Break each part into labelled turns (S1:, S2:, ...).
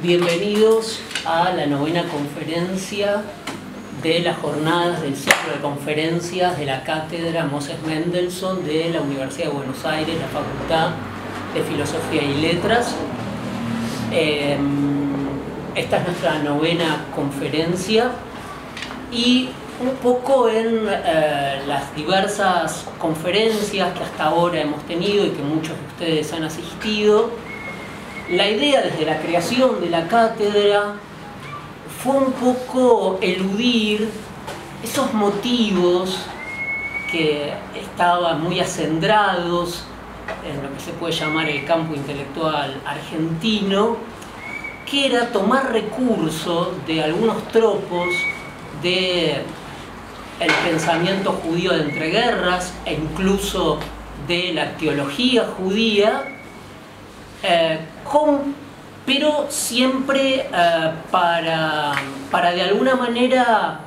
S1: Bienvenidos a la novena conferencia de las jornadas del ciclo de conferencias de la Cátedra Moses Mendelssohn de la Universidad de Buenos Aires, la Facultad de Filosofía y Letras. Esta es nuestra novena conferencia y un poco en las diversas conferencias que hasta ahora hemos tenido y que muchos de ustedes han asistido, la idea desde la creación de la cátedra fue un poco eludir esos motivos que estaban muy acendrados en lo que se puede llamar el campo intelectual argentino, que era tomar recurso de algunos tropos del pensamiento judío de entreguerras e incluso de la teología judía, pero siempre para de alguna manera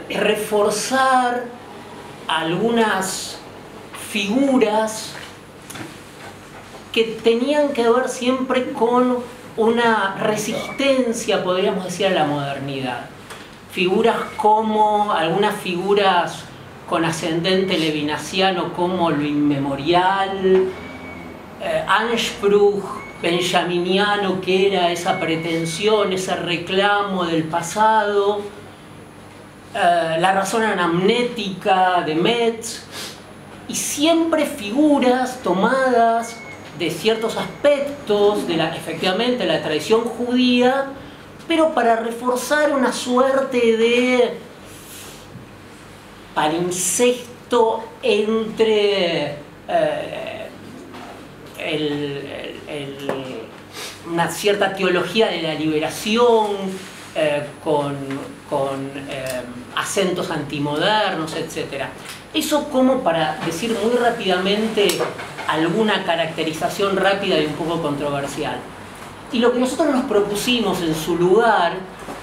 S1: reforzar algunas figuras que tenían que ver siempre con una resistencia, podríamos decir, a la modernidad. Figuras como, algunas figuras con ascendente levinasiano como lo inmemorial, Anspruch benjaminiano, que era esa pretensión, ese reclamo del pasado, la razón anamnética de Metz, y siempre figuras tomadas de ciertos aspectos de efectivamente la tradición judía, pero para reforzar una suerte de palincesto entre una cierta teología de la liberación con acentos antimodernos, etc. Eso como para decir muy rápidamente alguna caracterización rápida y un poco controversial. Y lo que nosotros nos propusimos en su lugar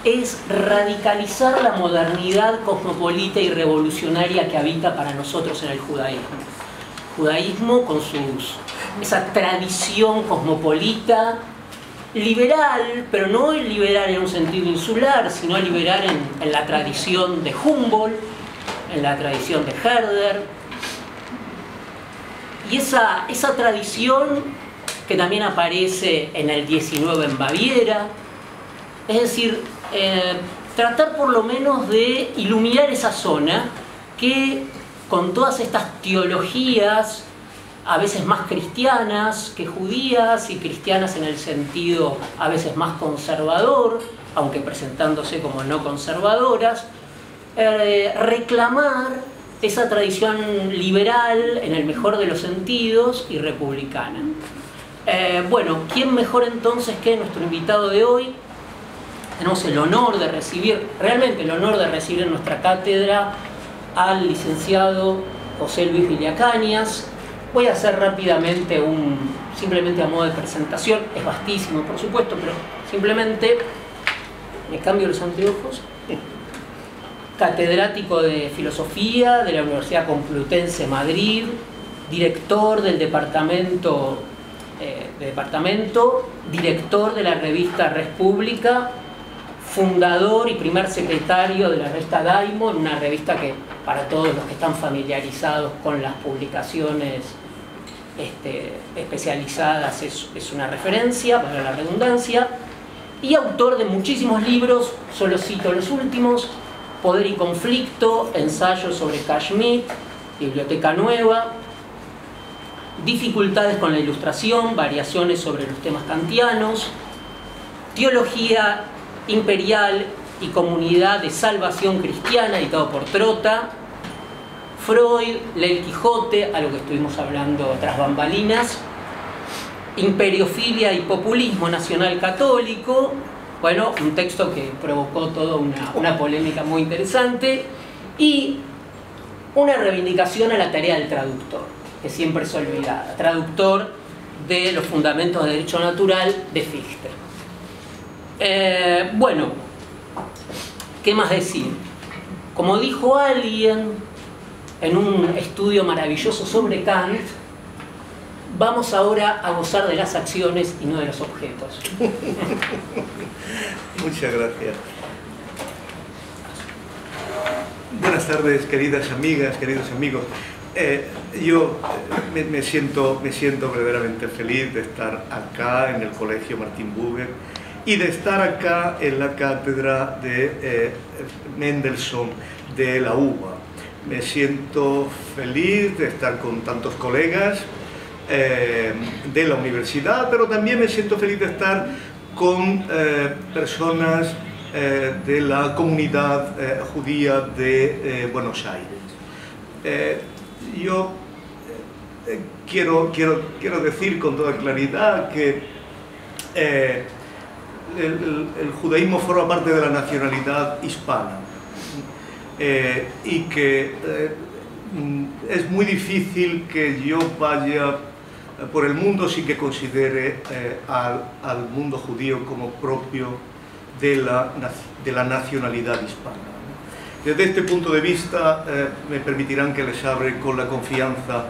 S1: es radicalizar la modernidad cosmopolita y revolucionaria que habita para nosotros en el judaísmo. Judaísmo con esa tradición cosmopolita, liberal, pero no liberal en un sentido insular, sino liberal en la tradición de Humboldt, en la tradición de Herder. Y esa tradición que también aparece en el 19 en Baviera, es decir, tratar por lo menos de iluminar esa zona que con todas estas teologías a veces más cristianas que judías y cristianas en el sentido a veces más conservador, aunque presentándose como no conservadoras, reclamar esa tradición liberal en el mejor de los sentidos y republicana. Bueno, ¿quién mejor entonces que nuestro invitado de hoy? Tenemos el honor de recibir, realmente el honor de recibir en nuestra cátedra al licenciado José Luis Villacañas. Voy a hacer rápidamente simplemente a modo de presentación, es vastísimo por supuesto, pero simplemente me cambio los anteojos. Catedrático de Filosofía de la Universidad Complutense Madrid, director del departamento, director de la revista República, fundador y primer secretario de la revista Daimon, una revista que para todos los que están familiarizados con las publicaciones especializadas es una referencia, para la redundancia, y autor de muchísimos libros, solo cito los últimos: Poder y Conflicto, Ensayos sobre Kashmir, Biblioteca Nueva, Dificultades con la Ilustración, Variaciones sobre los temas kantianos, Teología Imperial y Comunidad de Salvación Cristiana, editado por Trota, Freud, El Quijote, a lo que estuvimos hablando tras bambalinas, Imperiofilia y Populismo Nacional Católico, bueno, un texto que provocó toda una polémica muy interesante, y una reivindicación a la tarea del traductor, que siempre es olvidada, traductor de Los Fundamentos del Derecho Natural de Fichte. Bueno, ¿qué más decir? Como dijo alguien en un estudio maravilloso sobre Kant, vamos ahora a gozar de las acciones y no de los objetos.
S2: Muchas gracias. Buenas tardes, queridas amigas, queridos amigos. Yo me siento verdaderamente feliz de estar acá en el Colegio Martin Buber y de estar acá en la cátedra de Mendelssohn de la UBA. Me siento feliz de estar con tantos colegas de la universidad, pero también me siento feliz de estar con personas de la comunidad judía de Buenos Aires. Yo quiero decir con toda claridad que el judaísmo forma parte de la nacionalidad hispana y que es muy difícil que yo vaya por el mundo sin que considere al mundo judío como propio de la nacionalidad hispana. Desde este punto de vista me permitirán que les hable con la confianza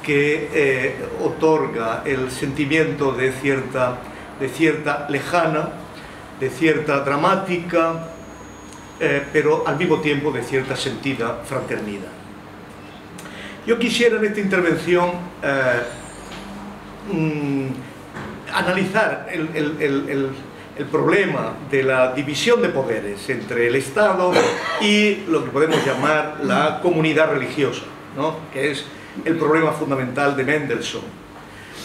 S2: que otorga el sentimiento de cierta lejana, de cierta dramática, pero al mismo tiempo de cierta sentida fraternidad. Yo quisiera en esta intervención analizar el problema de la división de poderes entre el Estado y lo que podemos llamar la comunidad religiosa, ¿no? Que es el problema fundamental de Mendelssohn.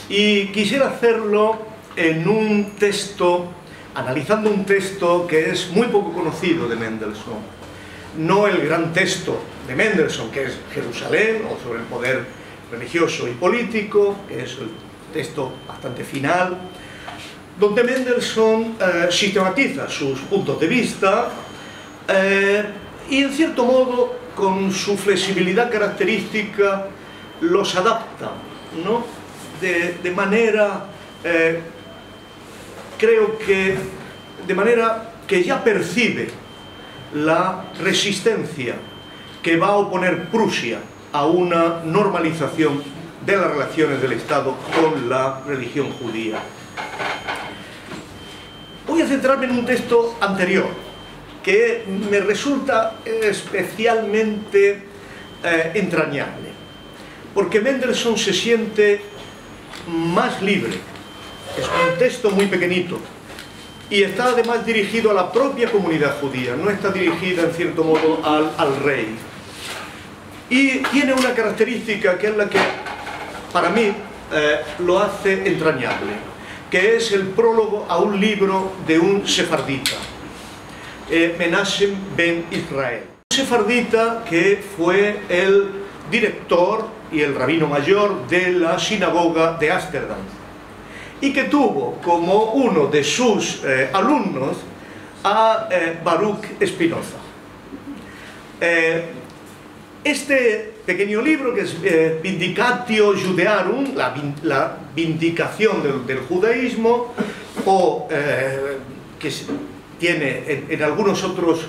S2: Y quisiera hacerlo en un texto, analizando un texto que es muy poco conocido de Mendelssohn. No el gran texto de Mendelssohn, que es Jerusalén, o sobre el poder religioso y político, que es el texto bastante final, donde Mendelssohn sistematiza sus puntos de vista y, en cierto modo, con su flexibilidad característica, los adapta, ¿no? de manera, creo que, de manera que ya percibe la resistencia que va a oponer Prusia a una normalización de las relaciones del Estado con la religión judía. Voy a centrarme en un texto anterior, que me resulta especialmente entrañable, porque Mendelssohn se siente más libre. Es un texto muy pequeñito y está además dirigido a la propia comunidad judía, no está dirigida en cierto modo al rey. Y tiene una característica que es la que para mí lo hace entrañable, que es el prólogo a un libro de un sefardita, Menachem ben Israel. Un sefardita que fue el director y el rabino mayor de la sinagoga de Ámsterdam y que tuvo como uno de sus alumnos a Baruch Spinoza. Este pequeño libro, que es Vindicatio Judaearum, la vindicación del judaísmo, o que tiene en algunos otros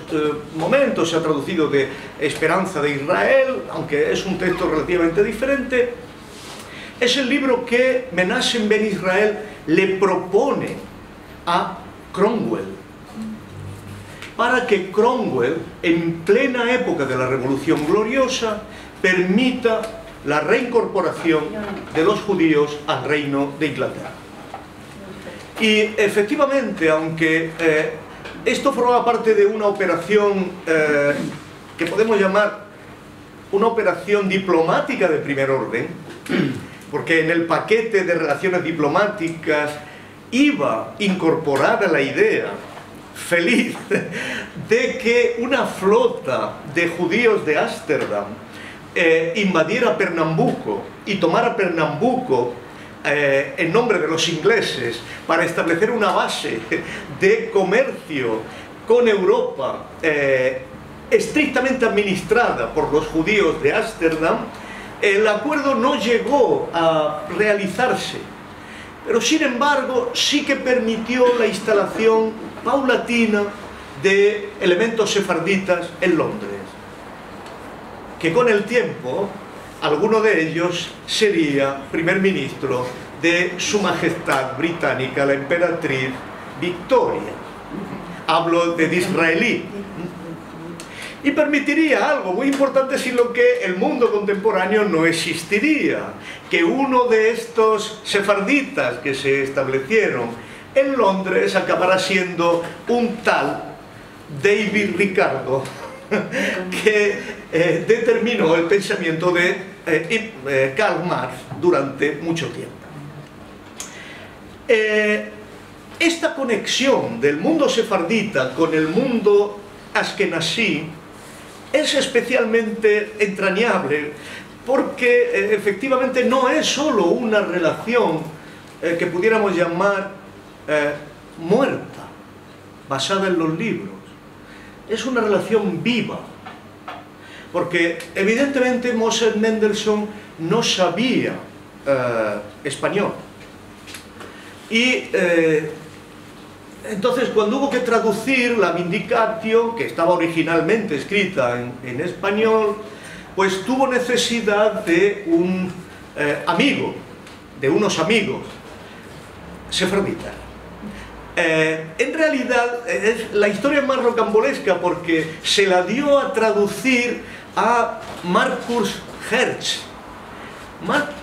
S2: momentos se ha traducido de Esperanza de Israel, aunque es un texto relativamente diferente, es el libro que Menachem ben Israel le propone a Cromwell, para que Cromwell, en plena época de la Revolución Gloriosa, permita la reincorporación de los judíos al reino de Inglaterra. Y efectivamente, aunque esto formaba parte de una operación que podemos llamar una operación diplomática de primer orden, porque en el paquete de relaciones diplomáticas iba incorporada la idea feliz de que una flota de judíos de Ámsterdam invadiera Pernambuco y tomara Pernambuco en nombre de los ingleses para establecer una base de comercio con Europa estrictamente administrada por los judíos de Ámsterdam. El acuerdo no llegó a realizarse, pero sin embargo sí que permitió la instalación paulatina de elementos sefarditas en Londres, que con el tiempo alguno de ellos sería primer ministro de Su Majestad Británica, la emperatriz Victoria. Hablo de Disraeli. Y permitiría algo muy importante sin lo que el mundo contemporáneo no existiría, que uno de estos sefarditas que se establecieron en Londres acabara siendo un tal David Ricardo, que determinó el pensamiento de Karl Marx durante mucho tiempo. Esta conexión del mundo sefardita con el mundo askenazí es especialmente entrañable porque efectivamente no es solo una relación que pudiéramos llamar muerta, basada en los libros. Es una relación viva, porque evidentemente Moses Mendelssohn no sabía español. Y entonces cuando hubo que traducir la Vindicatio, que estaba originalmente escrita en español, pues tuvo necesidad de un amigo, de unos amigos sefarditas. En realidad la historia es más rocambolesca porque se la dio a traducir a Marcus Hertz.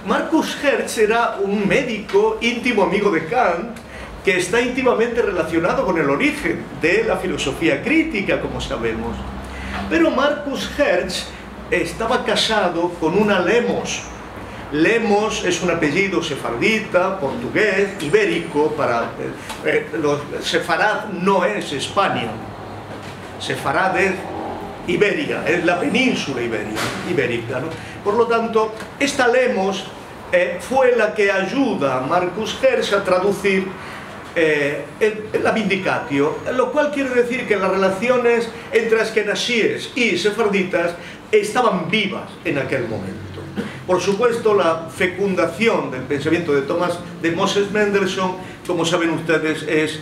S2: Marcus Hertz era un médico íntimo amigo de Kant, que está íntimamente relacionado con el origen de la filosofía crítica, como sabemos. Pero Marcus Hertz estaba casado con una Lemos. Lemos es un apellido sefardita, portugués, ibérico, para los Sefarad no es España. Sefarad es Iberia, es la península ibérica, ¿no? Por lo tanto, esta Lemos fue la que ayuda a Marcus Hertz a traducir la Vindicatio, lo cual quiere decir que las relaciones entre askenazíes y sefarditas estaban vivas en aquel momento. Por supuesto, la fecundación del pensamiento de Moses Mendelssohn, como saben ustedes, es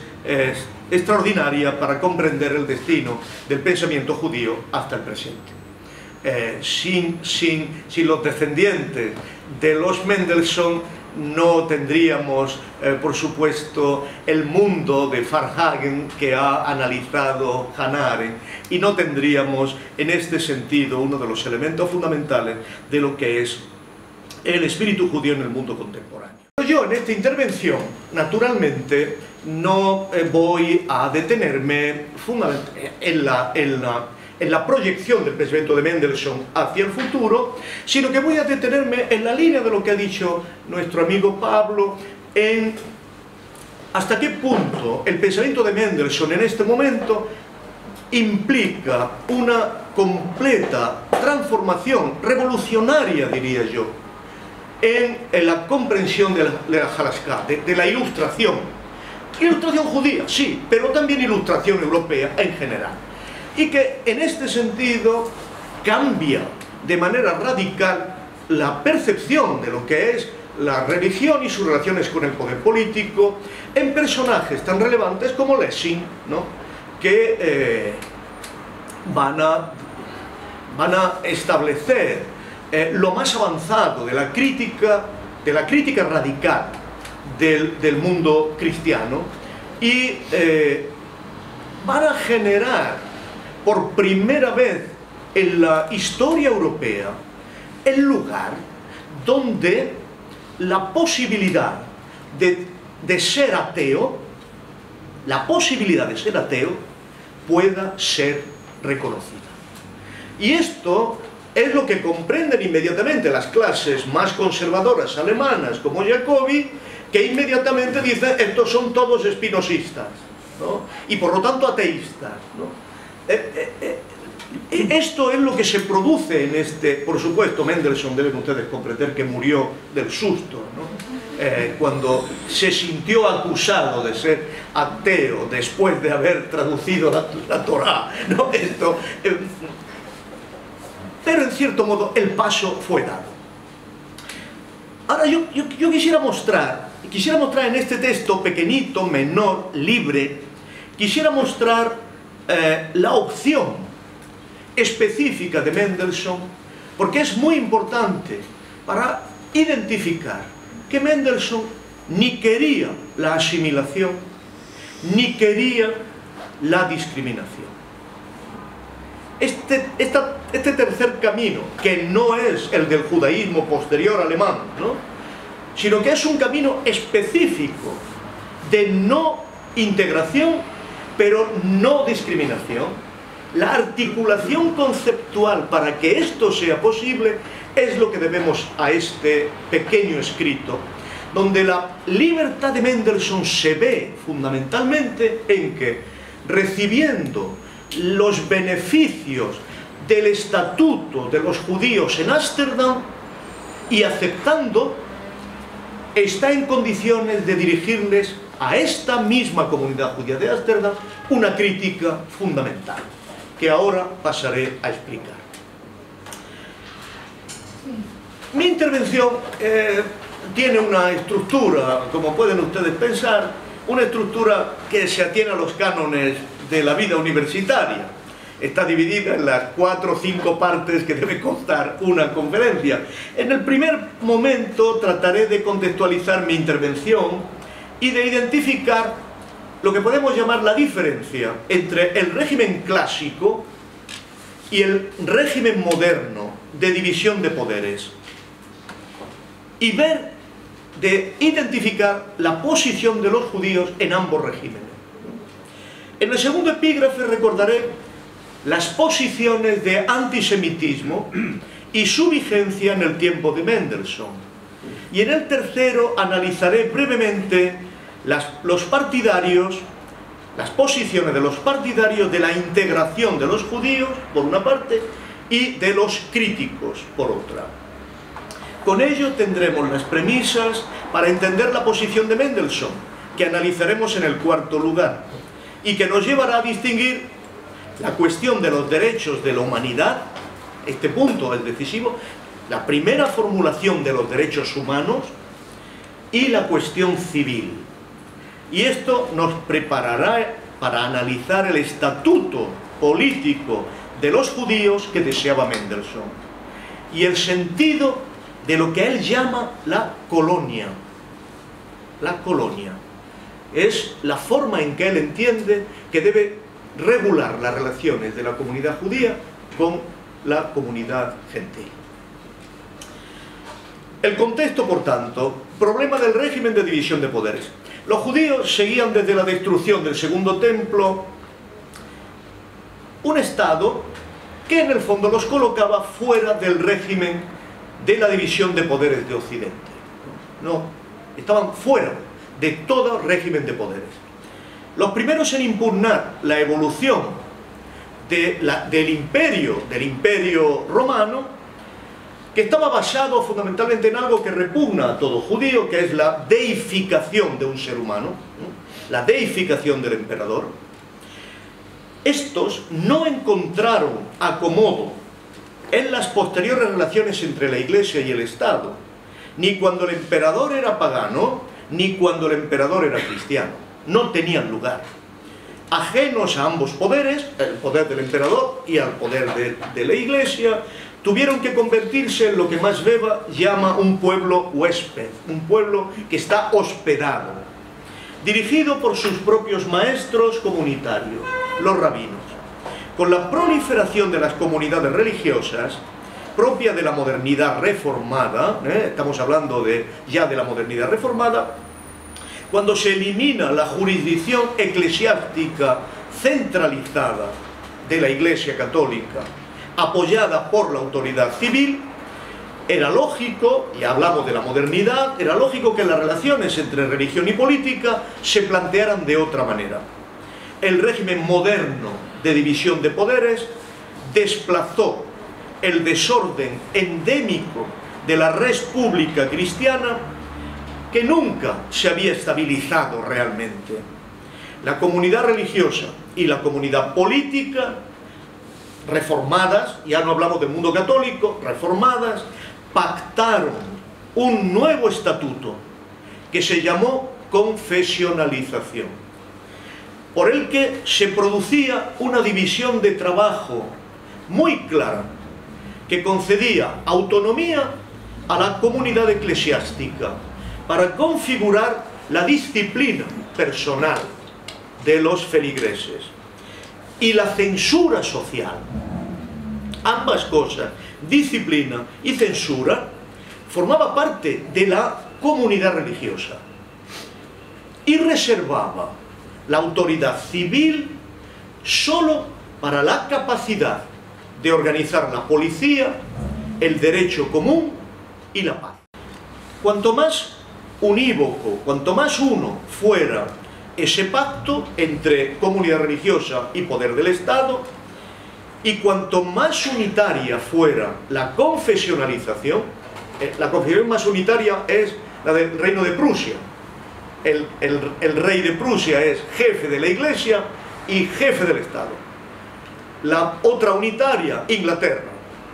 S2: extraordinaria para comprender el destino del pensamiento judío hasta el presente. Sin los descendientes de los Mendelssohn no tendríamos, por supuesto, el mundo de Varhagen que ha analizado Hannah Arendt, y no tendríamos, en este sentido, uno de los elementos fundamentales de lo que es el espíritu judío en el mundo contemporáneo. Yo en esta intervención, naturalmente, no voy a detenerme en la proyección del pensamiento de Mendelssohn hacia el futuro, sino que voy a detenerme en la línea de lo que ha dicho nuestro amigo Pablo, en hasta qué punto el pensamiento de Mendelssohn en este momento implica una completa transformación revolucionaria, diría yo, en la comprensión de la Halakhá, de la ilustración. Ilustración judía, sí, pero también ilustración europea en general. Y que en este sentido cambia de manera radical la percepción de lo que es la religión y sus relaciones con el poder político en personajes tan relevantes como Lessing, ¿no? Que van a establecer lo más avanzado de la crítica radical del mundo cristiano, y van a generar por primera vez en la historia europea el lugar donde la posibilidad de ser ateo, pueda ser reconocida. Y esto es lo que comprenden inmediatamente las clases más conservadoras alemanas como Jacobi, que inmediatamente dicen: estos son todos espinosistas, ¿no? Y por lo tanto ateístas, ¿no? Esto es lo que se produce en este... Por supuesto, Mendelssohn, deben ustedes comprender que murió del susto, ¿no? Cuando se sintió acusado de ser ateo después de haber traducido la Torá, ¿no? Pero en cierto modo el paso fue dado. Ahora yo quisiera mostrar en este texto pequeñito, menor, libre, quisiera mostrar la opción específica de Mendelssohn porque es muy importante para identificar que Mendelssohn ni quería la asimilación, ni quería la discriminación. Este tercer camino, que no es el del judaísmo posterior alemán, ¿no?, sino que es un camino específico de no integración, pero no discriminación. La articulación conceptual para que esto sea posible es lo que debemos a este pequeño escrito, donde la libertad de Mendelssohn se ve fundamentalmente en que, recibiendo los beneficios del estatuto de los judíos en Ámsterdam y aceptando, está en condiciones de dirigirles a esta misma comunidad judía de Ámsterdam una crítica fundamental, que ahora pasaré a explicar. Mi intervención tiene una estructura, como pueden ustedes pensar, una estructura que se atiene a los cánones de la vida universitaria. Está dividida en las 4 o 5 partes que debe constar una conferencia. En el primer momento trataré de contextualizar mi intervención y de identificar lo que podemos llamar la diferencia entre el régimen clásico y el régimen moderno de división de poderes, y identificar la posición de los judíos en ambos regímenes. En el segundo epígrafe recordaré las posiciones de antisemitismo y su vigencia en el tiempo de Mendelssohn. Y en el tercero analizaré brevemente las posiciones de los partidarios de la integración de los judíos, por una parte, y de los críticos, por otra. Con ello tendremos las premisas para entender la posición de Mendelssohn, que analizaremos en el cuarto lugar, y que nos llevará a distinguir la cuestión de los derechos de la humanidad. Este punto es decisivo, la primera formulación de los derechos humanos y la cuestión civil. Y esto nos preparará para analizar el estatuto político de los judíos que deseaba Mendelssohn y el sentido de lo que él llama la colonia. La colonia es la forma en que él entiende que debe regular las relaciones de la comunidad judía con la comunidad gentil. El contexto, por tanto, problema del régimen de división de poderes. Los judíos seguían desde la destrucción del segundo templo un estado que en el fondo los colocaba fuera del régimen de la división de poderes de Occidente. No, estaban fuera de todo régimen de poderes. Los primeros en impugnar la evolución del imperio romano, que estaba basado fundamentalmente en algo que repugna a todo judío, que es la deificación de un ser humano, ¿no?, la deificación del emperador. Estos no encontraron acomodo en las posteriores relaciones entre la Iglesia y el Estado, ni cuando el emperador era pagano, ni cuando el emperador era cristiano. No tenían lugar. Ajenos a ambos poderes, el poder del emperador y al poder de la Iglesia, tuvieron que convertirse en lo que Max Weber llama un pueblo huésped, un pueblo que está hospedado, dirigido por sus propios maestros comunitarios, los rabinos. Con la proliferación de las comunidades religiosas, propia de la modernidad reformada, estamos hablando ya de la modernidad reformada, cuando se elimina la jurisdicción eclesiástica centralizada de la Iglesia Católica, apoyada por la autoridad civil, era lógico, y hablamos de la modernidad, era lógico que las relaciones entre religión y política se plantearan de otra manera. El régimen moderno de división de poderes desplazó el desorden endémico de la res pública cristiana que nunca se había estabilizado realmente. La comunidad religiosa y la comunidad política reformadas, ya no hablamos del mundo católico, reformadas, pactaron un nuevo estatuto que se llamó confesionalización, por el que se producía una división de trabajo muy clara que concedía autonomía a la comunidad eclesiástica para configurar la disciplina personal de los feligreses y la censura social. Ambas cosas, disciplina y censura, formaba parte de la comunidad religiosa y reservaba la autoridad civil solo para la capacidad de organizar la policía, el derecho común y la paz. Cuanto más unívoco, cuanto más uno fuera ese pacto entre comunidad religiosa y poder del Estado, y cuanto más unitaria fuera la confesionalización más unitaria es la del Reino de Prusia. El rey de Prusia es jefe de la Iglesia y jefe del Estado. La otra unitaria, Inglaterra,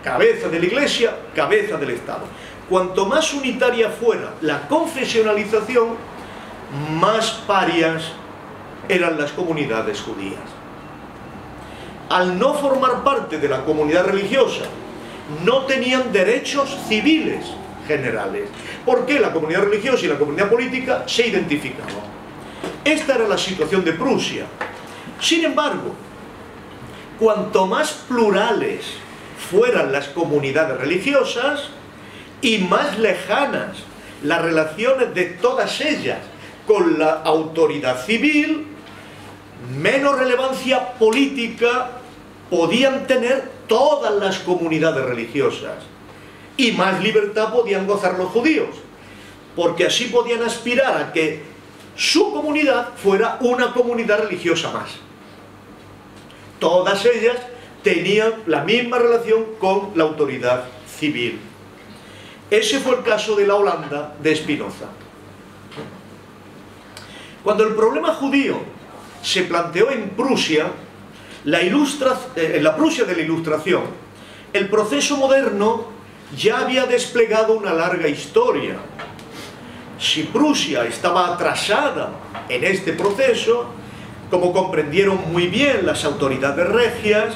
S2: cabeza de la Iglesia, cabeza del Estado. Cuanto más unitaria fuera la confesionalización, más parias eran las comunidades judías. Al no formar parte de la comunidad religiosa, no tenían derechos civiles generales, porque la comunidad religiosa y la comunidad política se identificaban. Esta era la situación de Prusia. Sin embargo, cuanto más plurales fueran las comunidades religiosas y más lejanas las relaciones de todas ellas con la autoridad civil, menos relevancia política podían tener todas las comunidades religiosas y más libertad podían gozar los judíos, porque así podían aspirar a que su comunidad fuera una comunidad religiosa más. Todas ellas tenían la misma relación con la autoridad civil. Ese fue el caso de la Holanda de Spinoza. Cuando el problema judío se planteó en Prusia, en la Prusia de la Ilustración, el proceso moderno ya había desplegado una larga historia. Si Prusia estaba atrasada en este proceso, como comprendieron muy bien las autoridades regias,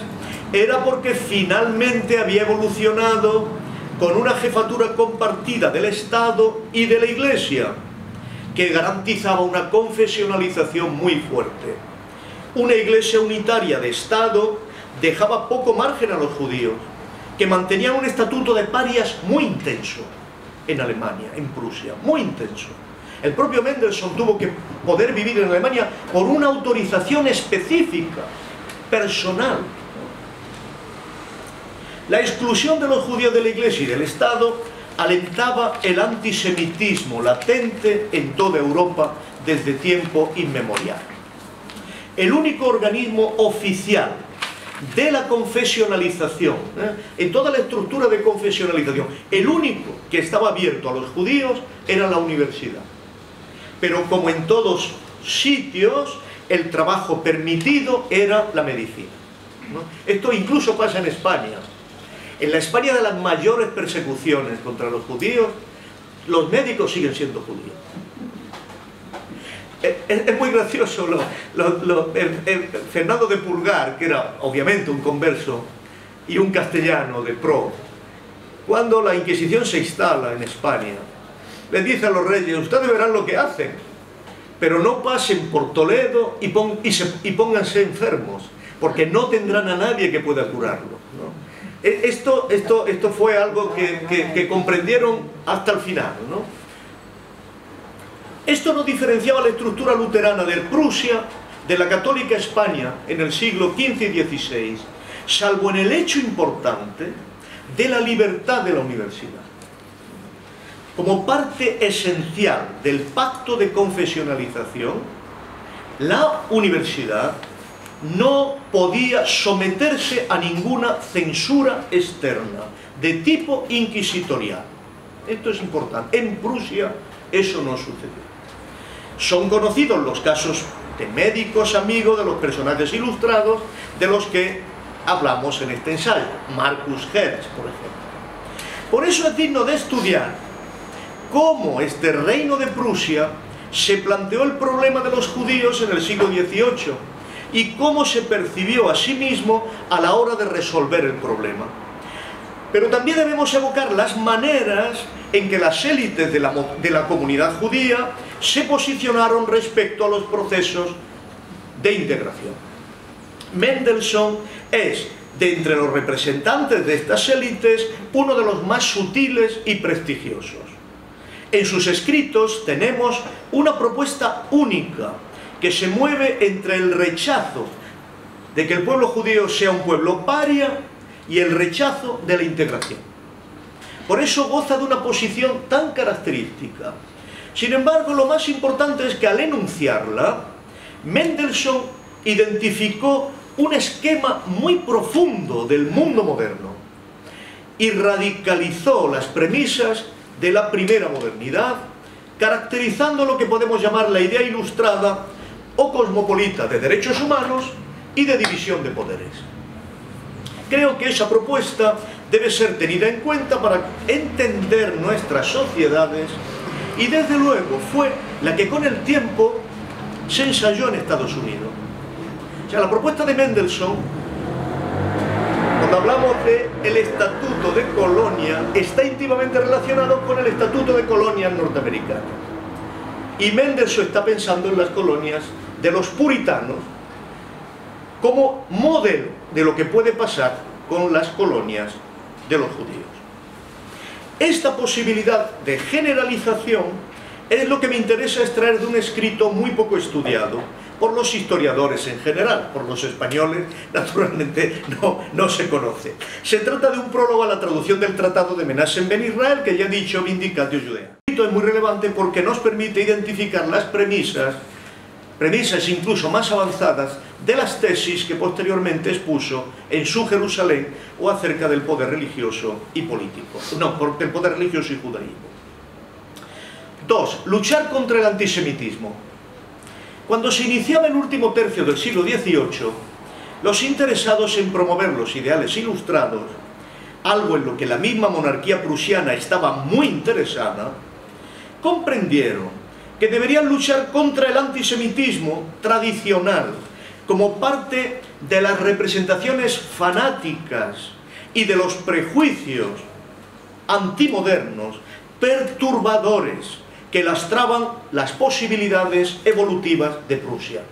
S2: era porque finalmente había evolucionado con una jefatura compartida del Estado y de la Iglesia, que garantizaba una confesionalización muy fuerte. Una Iglesia unitaria de Estado dejaba poco margen a los judíos, que mantenían un estatuto de parias muy intenso en Alemania, en Prusia, muy intenso. El propio Mendelssohn tuvo que poder vivir en Alemania por una autorización específica, personal. La exclusión de los judíos de la Iglesia y del Estado alentaba el antisemitismo latente en toda Europa desde tiempo inmemorial. El único organismo oficial de la confesionalización, en toda la estructura de confesionalización, el único que estaba abierto a los judíos era la universidad. Pero como en todos sitios, el trabajo permitido era la medicina, ¿no? Esto incluso pasa en España. En la España de las mayores persecuciones contra los judíos, los médicos siguen siendo judíos. Es muy gracioso, Fernando de Pulgar, que era obviamente un converso y un castellano de pro, cuando la Inquisición se instala en España, les dice a los reyes: ustedes verán lo que hacen, pero no pasen por Toledo y pónganse enfermos, porque no tendrán a nadie que pueda curarlo, ¿no? Esto fue algo que comprendieron hasta el final, ¿no? Esto no diferenciaba la estructura luterana de Prusia de la católica España en el siglo XV y XVI, salvo en el hecho importante de la libertad de la universidad. Como parte esencial del pacto de confesionalización, la universidad no podía someterse a ninguna censura externa de tipo inquisitorial. Esto es importante. En Prusia eso no sucedió. Son conocidos los casos de médicos amigos de los personajes ilustrados de los que hablamos en este ensayo, Marcus Hertz, por ejemplo. Por eso es digno de estudiar cómo este reino de Prusia se planteó el problema de los judíos en el siglo XVIII y cómo se percibió a sí mismo a la hora de resolver el problema. Pero también debemos evocar las maneras en que las élites de la comunidad judía se posicionaron respecto a los procesos de integración. Mendelssohn es, de entre los representantes de estas élites, uno de los más sutiles y prestigiosos. En sus escritos tenemos una propuesta única que se mueve entre el rechazo de que el pueblo judío sea un pueblo paria y el rechazo de la integración. Por eso goza de una posición tan característica. Sin embargo, lo más importante es que al enunciarla, Mendelssohn identificó un esquema muy profundo del mundo moderno y radicalizó las premisas de la primera modernidad, caracterizando lo que podemos llamar la idea ilustrada o cosmopolita de derechos humanos y de división de poderes. Creo que esa propuesta debe ser tenida en cuenta para entender nuestras sociedades y desde luego fue la que con el tiempo se ensayó en Estados Unidos. O sea, la propuesta de Mendelssohn, cuando hablamos del Estatuto de Colonia, está íntimamente relacionado con el Estatuto de Colonias norteamericano. Y Mendelssohn está pensando en las colonias de los puritanos como modelo de lo que puede pasar con las colonias de los judíos. Esta posibilidad de generalización es lo que me interesa extraer de un escrito muy poco estudiado por los historiadores en general, por los españoles naturalmente no se conoce. Se trata de un prólogo a la traducción del Tratado de Menachem Ben Israel, que ya he dicho, Vindicatio Judea. Esto es muy relevante porque nos permite identificar las premisas incluso más avanzadas de las tesis que posteriormente expuso en su Jerusalén o acerca del poder religioso y político. No, del poder religioso y judaísmo. 2. Luchar contra el antisemitismo. Cuando se iniciaba el último tercio del siglo XVIII, los interesados en promover los ideales ilustrados, algo en lo que la misma monarquía prusiana estaba muy interesada, comprendieron que deberían luchar contra el antisemitismo tradicional como parte de las representaciones fanáticas y de los prejuicios antimodernos, perturbadores, que lastraban las posibilidades evolutivas de Prusia.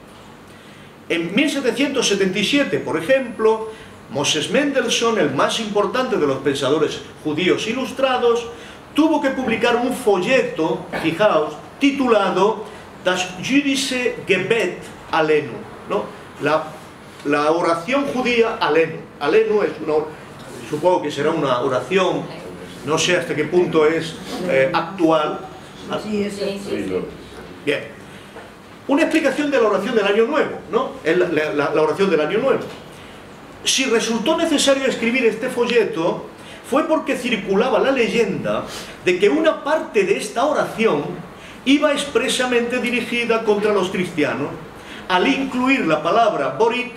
S2: En 1777, por ejemplo, Moses Mendelssohn, el más importante de los pensadores judíos ilustrados, tuvo que publicar un folleto, fijaos, titulado Das jüdische Gebet Alenu, ¿no? La oración judía Alenu. Alenu es supongo que será una oración, no sé hasta qué punto es actual. Bien. Una explicación de la oración del Año Nuevo, ¿no? La oración del Año Nuevo. Si resultó necesario escribir este folleto, fue porque circulaba la leyenda de que una parte de esta oración iba expresamente dirigida contra los cristianos, al incluir la palabra borik,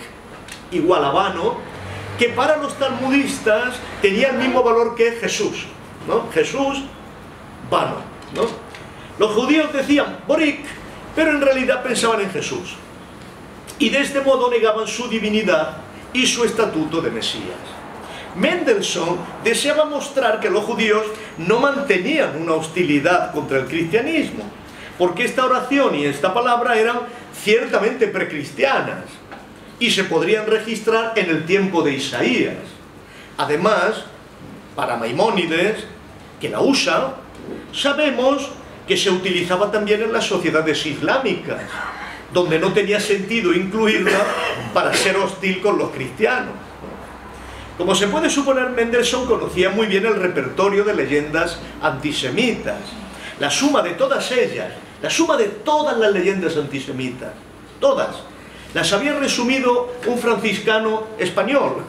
S2: igual a vano, que para los talmudistas tenía el mismo valor que Jesús, ¿no? Jesús, vano, ¿no? Los judíos decían borik, pero en realidad pensaban en Jesús. Y de este modo negaban su divinidad y su estatuto de Mesías. Mendelssohn deseaba mostrar que los judíos no mantenían una hostilidad contra el cristianismo, porque esta oración y esta palabra eran ciertamente precristianas y se podrían registrar en el tiempo de Isaías. Además, para Maimónides, que la usa, sabemos que se utilizaba también en las sociedades islámicas, donde no tenía sentido incluirla para ser hostil con los cristianos. Como se puede suponer, Mendelssohn conocía muy bien el repertorio de leyendas antisemitas. La suma de todas ellas, la suma de todas las leyendas antisemitas, todas, las había resumido un franciscano español,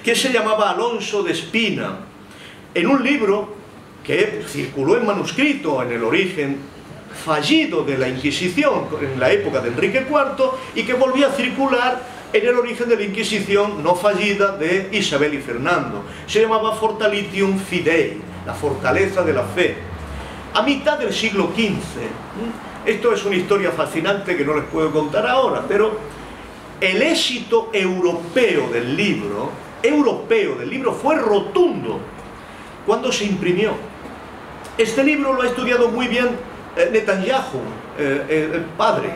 S2: que se llamaba Alonso de Espina, en un libro que circuló en manuscrito en el origen fallido de la Inquisición, en la época de Enrique IV, y que volvía a circular en el origen de la Inquisición no fallida de Isabel y Fernando. Se llamaba Fortalitium Fidei, la fortaleza de la fe. A mitad del siglo XV, esto es una historia fascinante que no les puedo contar ahora, pero el éxito europeo del libro fue rotundo. cuando se imprimió. Este libro lo ha estudiado muy bien Netanyahu, el padre,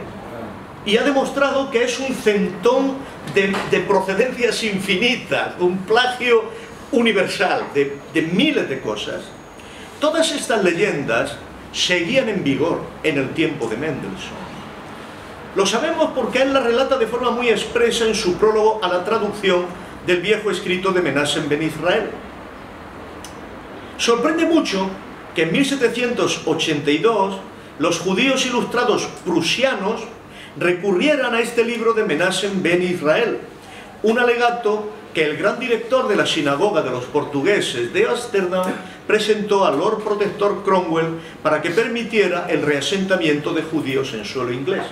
S2: y ha demostrado que es un centón de procedencias infinitas, un plagio universal de miles de cosas. Todas estas leyendas seguían en vigor en el tiempo de Mendelssohn. Lo sabemos porque él la relata de forma muy expresa en su prólogo a la traducción del viejo escrito de Menachem ben Israel. Sorprende mucho que en 1782 los judíos ilustrados prusianos recurrieran a este libro de Menachem ben Israel, un alegato que el gran director de la sinagoga de los portugueses de Ámsterdam presentó al Lord Protector Cromwell para que permitiera el reasentamiento de judíos en suelo inglés.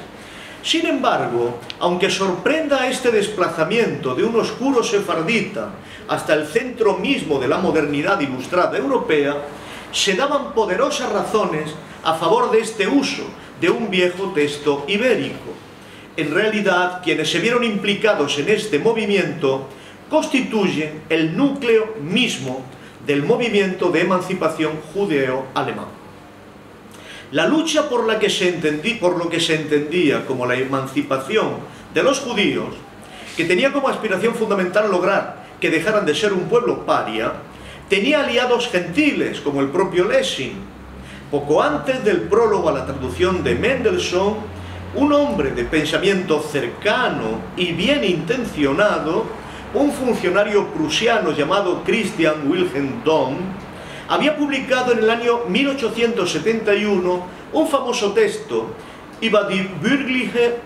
S2: Sin embargo, aunque sorprenda este desplazamiento de un oscuro sefardita hasta el centro mismo de la modernidad ilustrada europea, se daban poderosas razones a favor de este uso de un viejo texto ibérico. En realidad, quienes se vieron implicados en este movimiento constituyen el núcleo mismo del movimiento de emancipación judeo-alemán. La lucha por lo que se entendía como la emancipación de los judíos, que tenía como aspiración fundamental lograr que dejaran de ser un pueblo paria, tenía aliados gentiles como el propio Lessing. Poco antes del prólogo a la traducción de Mendelssohn, un hombre de pensamiento cercano y bien intencionado, un funcionario prusiano llamado Christian Wilhelm Dohm, había publicado en el año 1871 un famoso texto, über die bürgerliche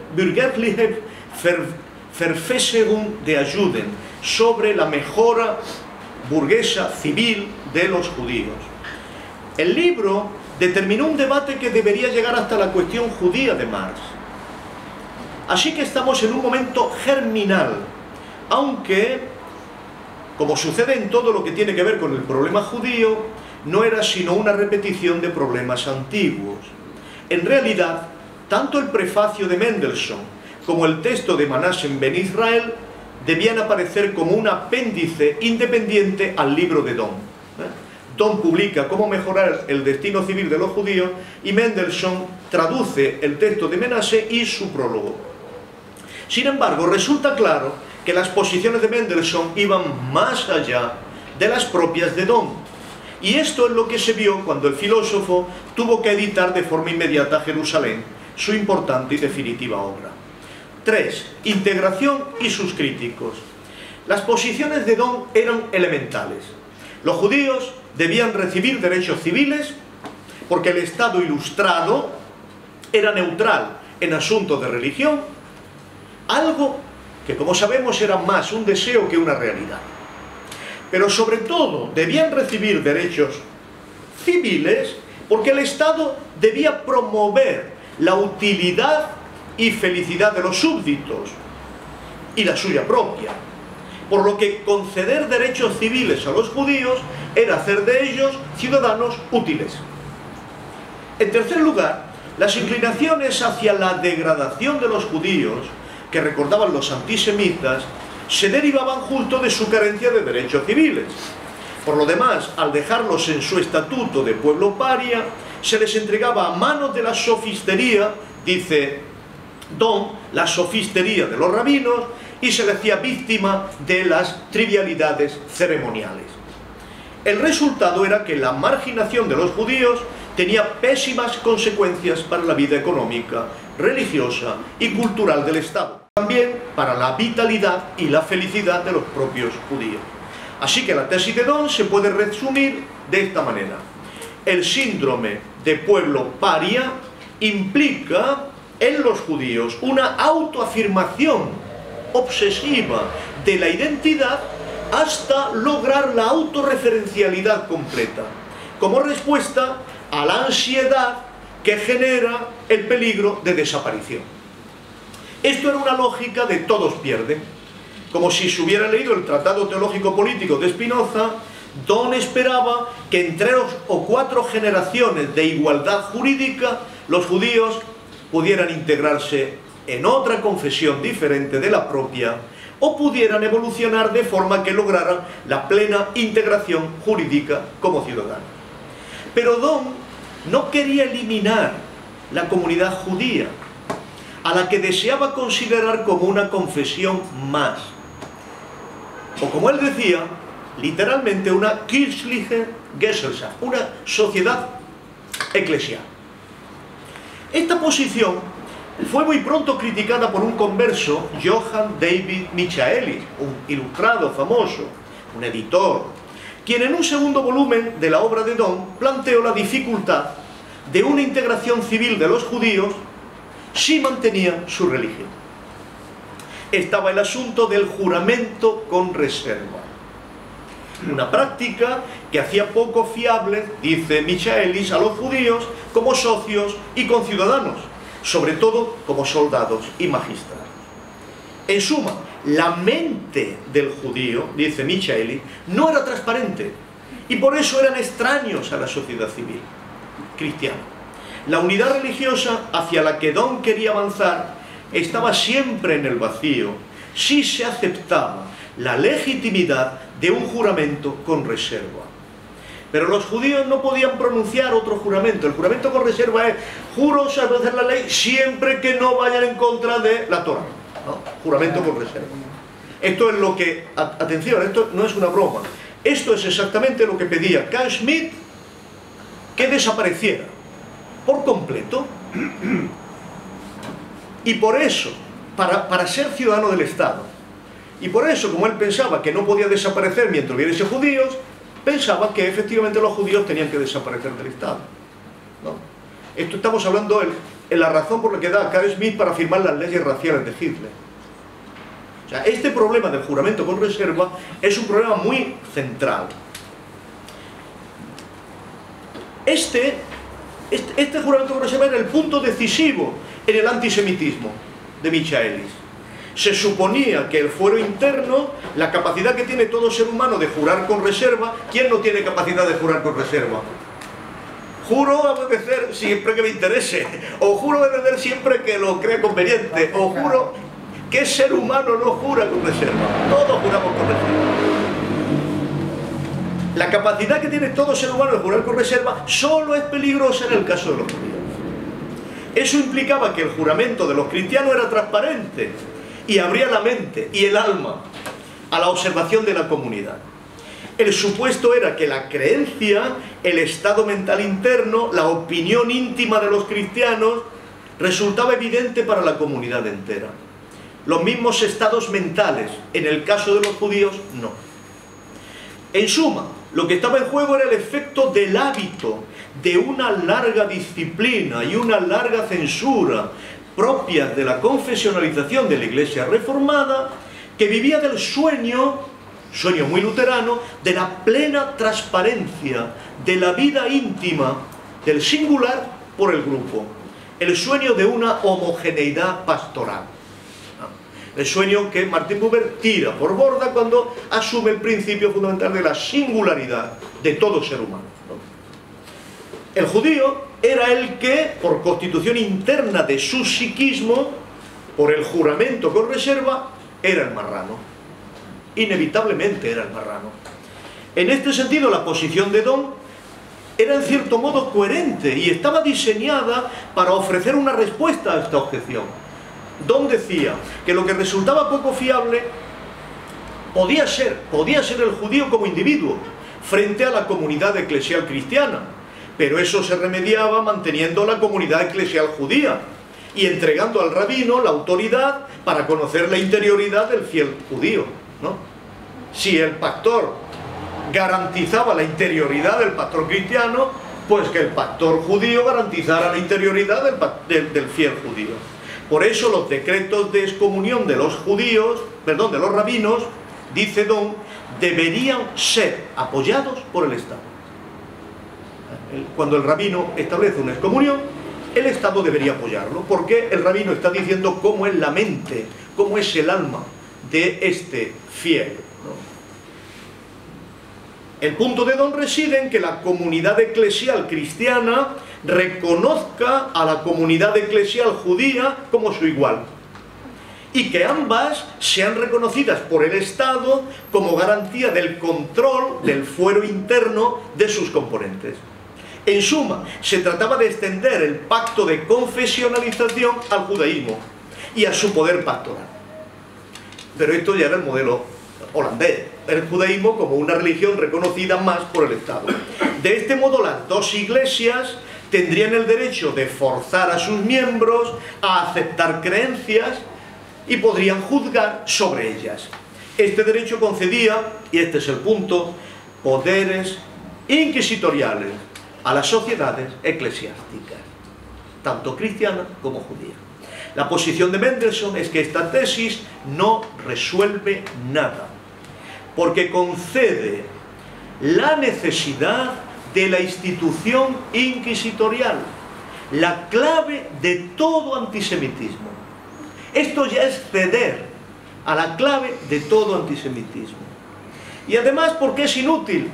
S2: Verfestigung der Juden, sobre la mejora burguesa civil de los judíos. El libro determinó un debate que debería llegar hasta la cuestión judía de Marx. Así que estamos en un momento germinal, aunque, como sucede en todo lo que tiene que ver con el problema judío, no era sino una repetición de problemas antiguos. En realidad, tanto el prefacio de Mendelssohn como el texto de Menachem ben Israel debían aparecer como un apéndice independiente al libro de Dohm. Dohm publica Cómo mejorar el destino civil de los judíos y Mendelssohn traduce el texto de Menachem y su prólogo. Sin embargo, resulta claro que las posiciones de Mendelssohn iban más allá de las propias de Dohm. Y esto es lo que se vio cuando el filósofo tuvo que editar de forma inmediata a Jerusalén su importante y definitiva obra. 3. Integración y sus críticos. Las posiciones de Dohm eran elementales. Los judíos debían recibir derechos civiles porque el Estado ilustrado era neutral en asuntos de religión, algo que, como sabemos, era más un deseo que una realidad. Pero sobre todo debían recibir derechos civiles porque el Estado debía promover la utilidad y felicidad de los súbditos y la suya propia, por lo que conceder derechos civiles a los judíos era hacer de ellos ciudadanos útiles. En tercer lugar, las inclinaciones hacia la degradación de los judíos que recordaban los antisemitas se derivaban justo de su carencia de derechos civiles. Por lo demás, al dejarlos en su estatuto de pueblo paria, se les entregaba a manos de la sofistería, dice Dohm, la sofistería de los rabinos, y se les hacía víctima de las trivialidades ceremoniales. El resultado era que la marginación de los judíos tenía pésimas consecuencias para la vida económica, religiosa y cultural del Estado, también para la vitalidad y la felicidad de los propios judíos. Así que la tesis de Dohm se puede resumir de esta manera. El síndrome de pueblo paria implica en los judíos una autoafirmación obsesiva de la identidad hasta lograr la autorreferencialidad completa, como respuesta a la ansiedad que genera el peligro de desaparición. Esto era una lógica de todos pierden. Como si se hubiera leído el Tratado Teológico Político de Spinoza, Dohm esperaba que en 3 o 4 generaciones de igualdad jurídica los judíos pudieran integrarse en otra confesión diferente de la propia o pudieran evolucionar de forma que lograran la plena integración jurídica como ciudadanos. Pero Don no quería eliminar la comunidad judía, a la que deseaba considerar como una confesión más, o como él decía, literalmente una Kirchliche Gesellschaft, una sociedad eclesial. Esta posición fue muy pronto criticada por un converso, Johann David Michaelis, un ilustrado famoso, un editor, quien en un segundo volumen de la obra de Don planteó la dificultad de una integración civil de los judíos si mantenían su religión. Estaba el asunto del juramento con reserva, una práctica que hacía poco fiables, dice Michaelis, a los judíos como socios y conciudadanos, sobre todo como soldados y magistrados. En suma, la mente del judío, dice Michaelis, no era transparente y por eso eran extraños a la sociedad civil cristiana. La unidad religiosa hacia la que Don quería avanzar estaba siempre en el vacío si se aceptaba la legitimidad de un juramento con reserva. Pero los judíos no podían pronunciar otro juramento. El juramento con reserva es: juro obedecer la ley siempre que no vayan en contra de la Torá, ¿no? Juramento con reserva. Esto es lo que, atención, esto no es una broma, esto es exactamente lo que pedía Carl Schmitt, que desapareciera por completo. Y por eso, para ser ciudadano del Estado, y por eso, como él pensaba que no podía desaparecer mientras hubiese judíos, pensaba que efectivamente los judíos tenían que desaparecer del Estado, ¿no? Esto estamos hablando en la razón por la que da Carl Schmitt para firmar las leyes raciales de Hitler. O sea, este problema del juramento con reserva es un problema muy central. Este juramento con reserva era el punto decisivo en el antisemitismo de Michaelis. Se suponía que el fuero interno, la capacidad que tiene todo ser humano de jurar con reserva. ¿Quién no tiene capacidad de jurar con reserva? Juro obedecer siempre que me interese, o juro obedecer siempre que lo crea conveniente, o juro... ¿Qué ser humano no jura con reserva? Todos juramos con reserva. La capacidad que tiene todo ser humano de jurar con reserva solo es peligrosa en el caso de los judíos. Eso implicaba que el juramento de los cristianos era transparente y abría la mente y el alma a la observación de la comunidad. El supuesto era que la creencia, el estado mental interno, la opinión íntima de los cristianos resultaba evidente para la comunidad entera. Los mismos estados mentales, en el caso de los judíos, no. En suma, lo que estaba en juego era el efecto del hábito, de una larga disciplina y una larga censura propias de la confesionalización de la Iglesia reformada, que vivía del sueño muy luterano, de la plena transparencia de la vida íntima del singular por el grupo, el sueño de una homogeneidad pastoral. El sueño que Martin Buber tira por borda cuando asume el principio fundamental de la singularidad de todo ser humano, ¿no? El judío era el que, por constitución interna de su psiquismo, por el juramento con reserva, era el marrano. Inevitablemente era el marrano. En este sentido, la posición de Don era en cierto modo coherente y estaba diseñada para ofrecer una respuesta a esta objeción. Don decía que lo que resultaba poco fiable podía ser el judío como individuo frente a la comunidad eclesial cristiana, pero eso se remediaba manteniendo la comunidad eclesial judía y entregando al rabino la autoridad para conocer la interioridad del fiel judío, ¿no? Si el pastor garantizaba la interioridad del pastor cristiano, pues que el pastor judío garantizara la interioridad del fiel judío. Por eso los decretos de excomunión de los judíos, de los rabinos, dice Don, deberían ser apoyados por el Estado. Cuando el rabino establece una excomunión, el Estado debería apoyarlo, porque el rabino está diciendo cómo es la mente, cómo es el alma de este fiel, ¿no? El punto de Don reside en que la comunidad eclesial cristiana reconozca a la comunidad eclesial judía como su igual y que ambas sean reconocidas por el Estado como garantía del control del fuero interno de sus componentes. En suma, se trataba de extender el pacto de confesionalización al judaísmo y a su poder pastoral. Pero esto ya era el modelo holandés, el judaísmo como una religión reconocida más por el Estado. De este modo, las dos iglesias tendrían el derecho de forzar a sus miembros a aceptar creencias y podrían juzgar sobre ellas. Este derecho concedía, y este es el punto, poderes inquisitoriales a las sociedades eclesiásticas, tanto cristianas como judías. La posición de Mendelssohn es que esta tesis no resuelve nada, porque concede la necesidad de la institución inquisitorial, la clave de todo antisemitismo. Esto ya es ceder a la clave de todo antisemitismo. Y además, porque es inútil.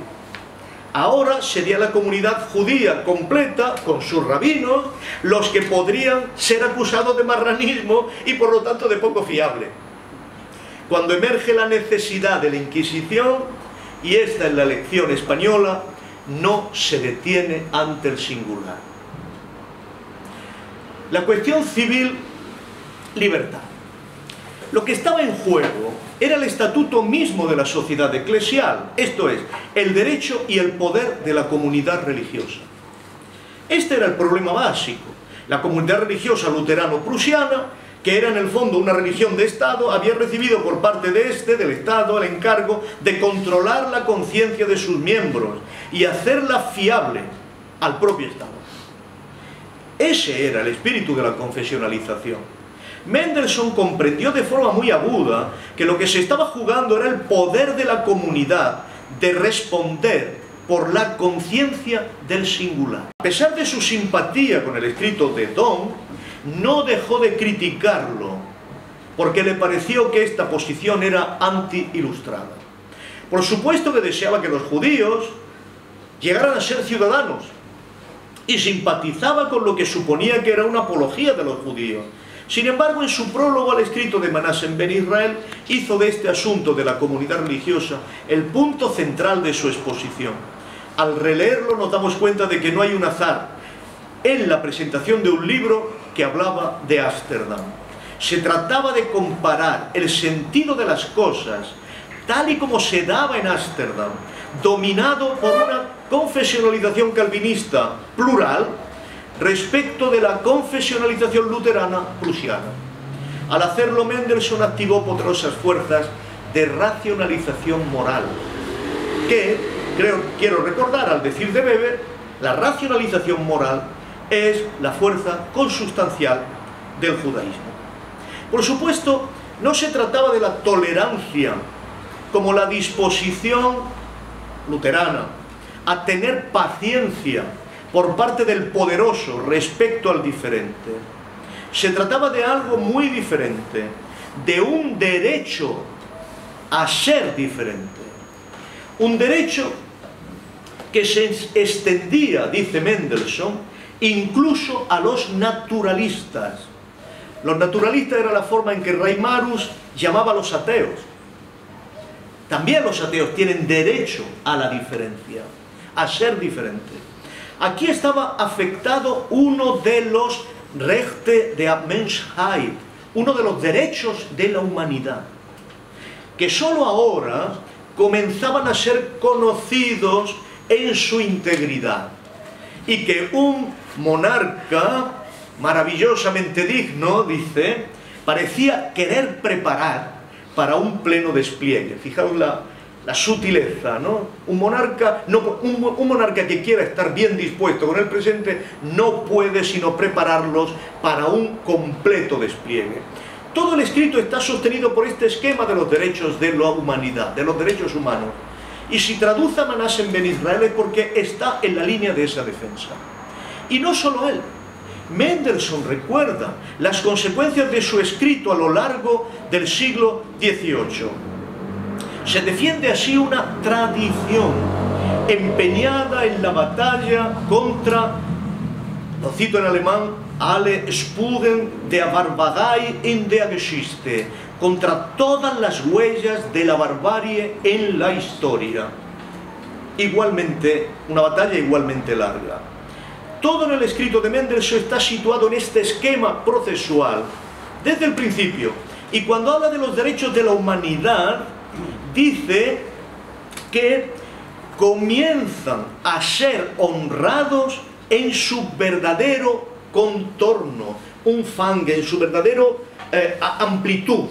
S2: Ahora sería la comunidad judía completa, con sus rabinos, los que podrían ser acusados de marranismo y por lo tanto de poco fiable. Cuando emerge la necesidad de la Inquisición, y esta es la lección española, no se detiene ante el singular. La cuestión civil, libertad. Lo que estaba en juego era el estatuto mismo de la sociedad eclesial, esto es, el derecho y el poder de la comunidad religiosa. Este era el problema básico. La comunidad religiosa luterano-prusiana, que era en el fondo una religión de Estado, había recibido por parte del Estado, el encargo de controlar la conciencia de sus miembros y hacerla fiable al propio Estado. Ese era el espíritu de la confesionalización. Mendelssohn comprendió de forma muy aguda que lo que se estaba jugando era el poder de la comunidad de responder por la conciencia del singular. A pesar de su simpatía con el escrito de Dohm, no dejó de criticarlo, porque le pareció que esta posición era anti-ilustrada. Por supuesto que deseaba que los judíos llegaran a ser ciudadanos, y simpatizaba con lo que suponía que era una apología de los judíos. Sin embargo, en su prólogo al escrito de Menachem Ben Israel, hizo de este asunto de la comunidad religiosa el punto central de su exposición. Al releerlo nos damos cuenta de que no hay un azar en la presentación de un libro que hablaba de Ámsterdam. Se trataba de comparar el sentido de las cosas tal y como se daba en Ámsterdam, dominado por una confesionalización calvinista plural, respecto de la confesionalización luterana prusiana. Al hacerlo, Mendelssohn activó poderosas fuerzas de racionalización moral, que, quiero recordar, al decir de Weber, la racionalización moral es la fuerza consustancial del judaísmo. Por supuesto, no se trataba de la tolerancia como la disposición luterana a tener paciencia por parte del poderoso respecto al diferente. Se trataba de algo muy diferente, de un derecho a ser diferente. Un derecho que se extendía, dice Mendelssohn, incluso a los naturalistas. Los naturalistas era la forma en que Reimarus llamaba a los ateos. También los ateos tienen derecho a la diferencia, a ser diferentes. Aquí estaba afectado uno de los Rechte der Menschheit, uno de los derechos de la humanidad, que solo ahora comenzaban a ser conocidos en su integridad, y que un monarca maravillosamente digno, dice, parecía querer preparar para un pleno despliegue. Fijaos la sutileza, ¿no? Un monarca que quiera estar bien dispuesto con el presente no puede sino prepararlos para un completo despliegue. Todo el escrito está sostenido por este esquema de los derechos de la humanidad, de los derechos humanos. Y si traduce a Menachem Ben Israel es porque está en la línea de esa defensa. Y no solo él. Mendelssohn recuerda las consecuencias de su escrito a lo largo del siglo XVIII. Se defiende así una tradición empeñada en la batalla contra, lo cito en alemán, alle Spuren der Barbarei in der Geschichte, contra todas las huellas de la barbarie en la historia. Igualmente, una batalla igualmente larga. Todo en el escrito de Mendelssohn está situado en este esquema procesual, desde el principio. Y cuando habla de los derechos de la humanidad, dice que comienzan a ser honrados en su verdadero contorno, Umfang, en su verdadero amplitud,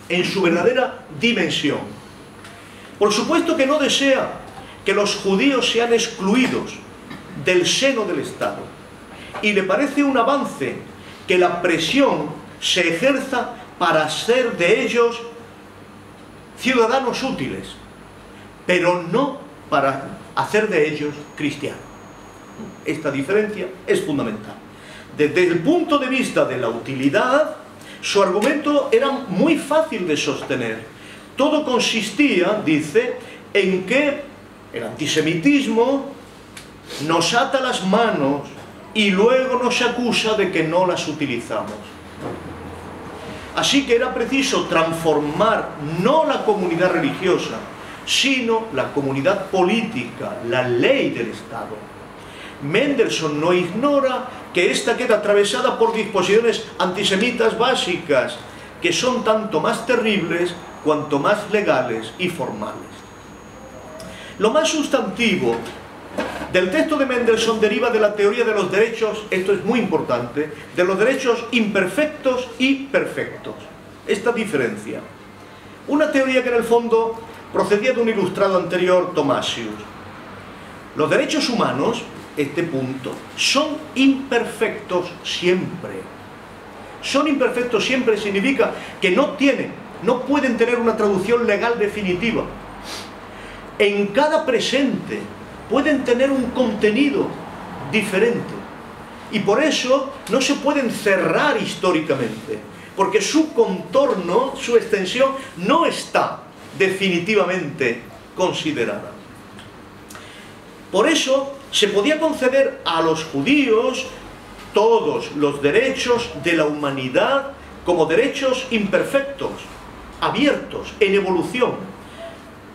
S2: en su verdadera dimensión. Por supuesto que no desea que los judíos sean excluidos del seno del Estado, y le parece un avance que la presión se ejerza para hacer de ellos ciudadanos útiles, pero no para hacer de ellos cristianos. Esta diferencia es fundamental. Desde el punto de vista de la utilidad, su argumento era muy fácil de sostener. Todo consistía, dice, en que el antisemitismo nos ata las manos y luego nos acusa de que no las utilizamos. Así que era preciso transformar no la comunidad religiosa, sino la comunidad política, la ley del Estado. Mendelssohn no ignora que esta queda atravesada por disposiciones antisemitas básicas, que son tanto más terribles cuanto más legales y formales. Lo más sustantivo del texto de Mendelssohn deriva de la teoría de los derechos, esto es muy importante, de los derechos imperfectos y perfectos. Esta diferencia. Una teoría que en el fondo procedía de un ilustrado anterior, Thomasius. Los derechos humanos, este punto, son imperfectos siempre. Son imperfectos siempre significa que no pueden tener una traducción legal definitiva. En cada presente pueden tener un contenido diferente, y por eso no se pueden cerrar históricamente, porque su contorno, su extensión, no está definitivamente considerada. Por eso se podía conceder a los judíos todos los derechos de la humanidad como derechos imperfectos, abiertos, en evolución,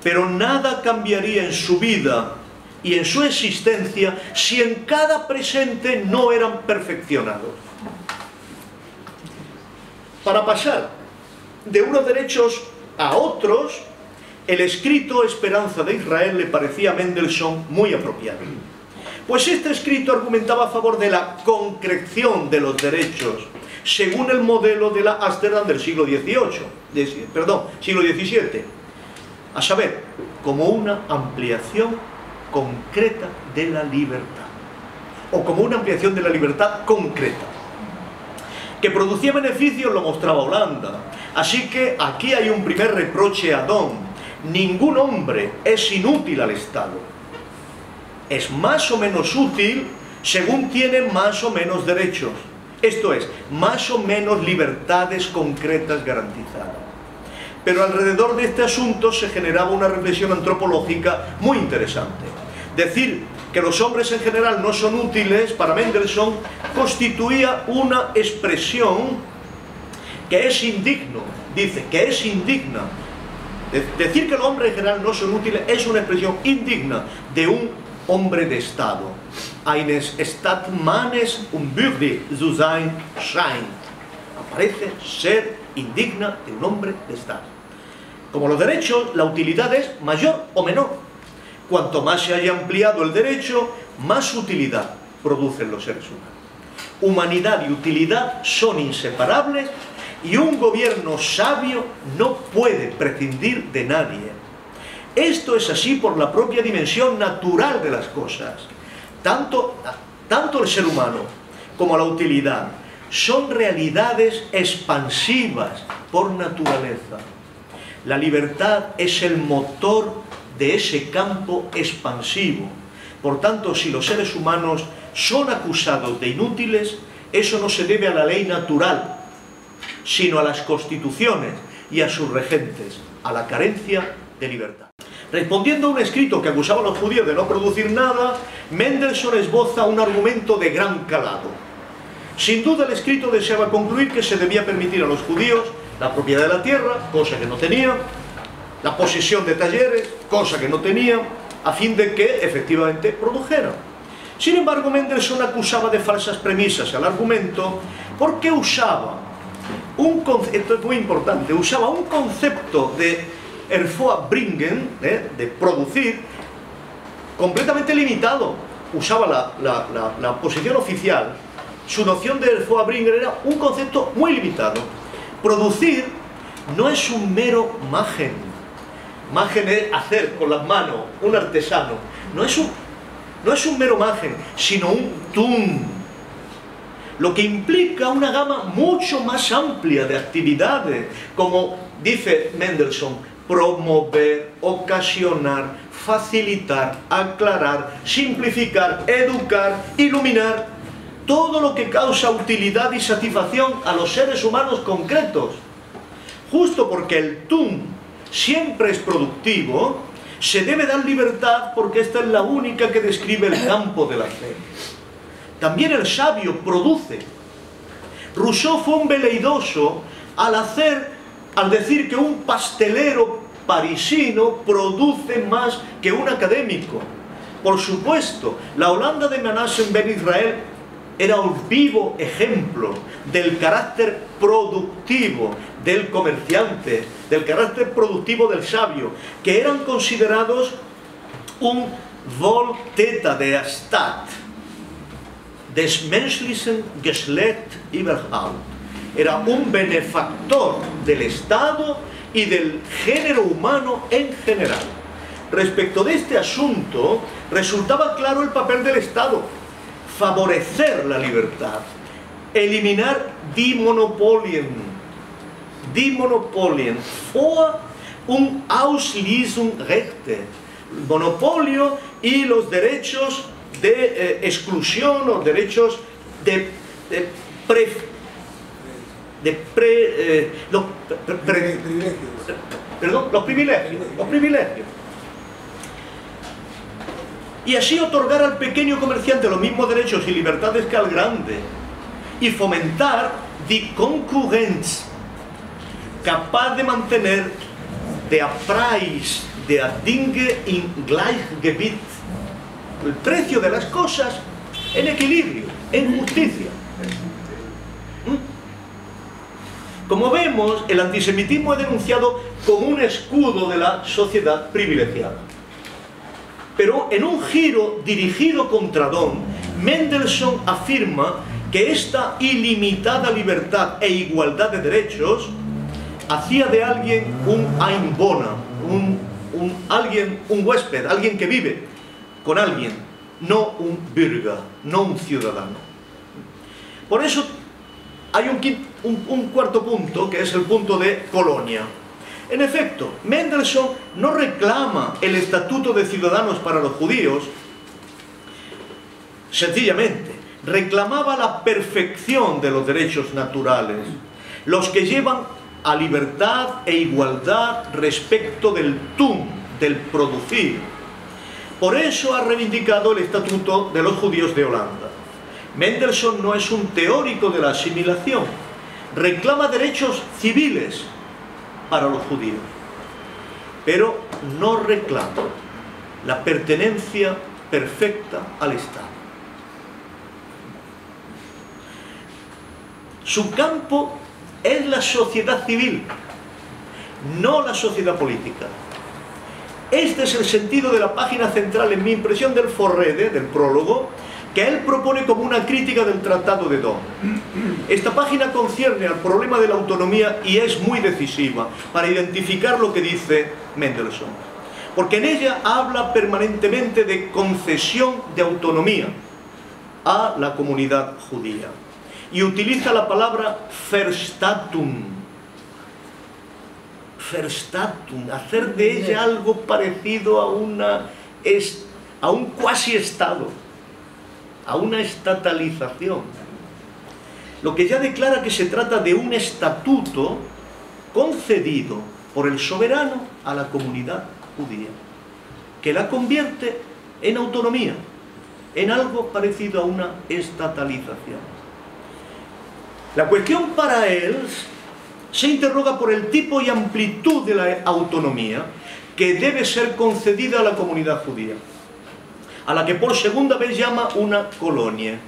S2: pero nada cambiaría en su vida y en su existencia si en cada presente no eran perfeccionados. Para pasar de unos derechos a otros, el escrito Esperanza de Israel le parecía a Mendelssohn muy apropiado. Pues este escrito argumentaba a favor de la concreción de los derechos, según el modelo de la Ámsterdam del siglo XVII, a saber, como una ampliación concreta de la libertad, o como una ampliación de la libertad concreta. Que producía beneficios lo mostraba Holanda. Así que aquí hay un primer reproche a Don: ningún hombre es inútil al Estado. Es más o menos útil según tiene más o menos derechos, esto es, más o menos libertades concretas garantizadas. Pero alrededor de este asunto se generaba una reflexión antropológica muy interesante. Decir que los hombres en general no son útiles, para Mendelssohn, constituía una expresión que es indigno, dice, que es indigna. Decir que los hombres en general no son útiles es una expresión indigna de un hombre de Estado. Eines Stadtmannes unwürdig zu sein scheint. Parece ser indigna de un hombre de Estado. Como los derechos, la utilidad es mayor o menor. Cuanto más se haya ampliado el derecho, más utilidad producen los seres humanos. Humanidad y utilidad son inseparables, y un gobierno sabio no puede prescindir de nadie. Esto es así por la propia dimensión natural de las cosas. Tanto el ser humano como la utilidad son realidades expansivas por naturaleza. La libertad es el motor de ese campo expansivo. Por tanto, si los seres humanos son acusados de inútiles, eso no se debe a la ley natural, sino a las constituciones y a sus regentes, a la carencia de libertad. Respondiendo a un escrito que acusaba a los judíos de no producir nada, Mendelssohn esboza un argumento de gran calado. Sin duda el escrito deseaba concluir que se debía permitir a los judíos la propiedad de la tierra, cosa que no tenían, la posesión de talleres, cosa que no tenían, a fin de que efectivamente produjeran. Sin embargo, Mendelssohn acusaba de falsas premisas al argumento porque usaba un concepto, esto es muy importante, usaba un concepto de hervorbringen, de producir, completamente limitado. Usaba la posición oficial. Su noción de hervorbringen era un concepto muy limitado. Producir no es un mero machen. Machen es hacer con las manos, un artesano. No es un mero machen, sino un tun. Lo que implica una gama mucho más amplia de actividades, como dice Mendelssohn, promover, ocasionar, facilitar, aclarar, simplificar, educar, iluminar, todo lo que causa utilidad y satisfacción a los seres humanos concretos. Justo porque el tun siempre es productivo, se debe dar libertad porque esta es la única que describe el campo de la fe. También el sabio produce. Rousseau fue un veleidoso al decir que un pastelero parisino produce más que un académico. Por supuesto, la Holanda de Manasseh Ben Israel era un vivo ejemplo del carácter productivo del comerciante, del carácter productivo del sabio, que eran considerados un Wohltäter der Stadt, des menschlichen Geschlecht überhaupt. Era un benefactor del Estado y del género humano en general. Respecto de este asunto, resultaba claro el papel del Estado: favorecer la libertad, eliminar die Monopolien, vor und Ausschließungsrechte, monopolio y los derechos de exclusión, los derechos los privilegios. Y así otorgar al pequeño comerciante los mismos derechos y libertades que al grande, y fomentar die Konkurrenz, capaz de mantener der Preis der Dinge in Gleichgewicht, el precio de las cosas en equilibrio, en justicia. Como vemos, el antisemitismo es denunciado como un escudo de la sociedad privilegiada. Pero en un giro dirigido contra Don, Mendelssohn afirma que esta ilimitada libertad e igualdad de derechos hacía de alguien un Einwohner, un huésped, alguien que vive con alguien, no un Bürger, no un ciudadano. Por eso hay un cuarto punto, que es el punto de Colonia. En efecto, Mendelssohn no reclama el estatuto de ciudadanos para los judíos, sencillamente reclamaba la perfección de los derechos naturales, los que llevan a libertad e igualdad respecto del tun, del producir. Por eso ha reivindicado el estatuto de los judíos de Holanda. Mendelssohn no es un teórico de la asimilación, reclama derechos civiles para los judíos, pero no reclama la pertenencia perfecta al Estado. Su campo es la sociedad civil, no la sociedad política. Este es el sentido de la página central, en mi impresión, del Forrede, del prólogo, que él propone como una crítica del Tratado de Don. Esta página concierne al problema de la autonomía y es muy decisiva para identificar lo que dice Mendelssohn, porque en ella habla permanentemente de concesión de autonomía a la comunidad judía y utiliza la palabra Verstattung, hacer de ella algo parecido a un cuasi estado, a una estatalización, lo que ya declara que se trata de un estatuto concedido por el soberano a la comunidad judía, que la convierte en autonomía, en algo parecido a una estatalización. La cuestión para él se interroga por el tipo y amplitud de la autonomía que debe ser concedida a la comunidad judía, a la que por segunda vez llama una colonia.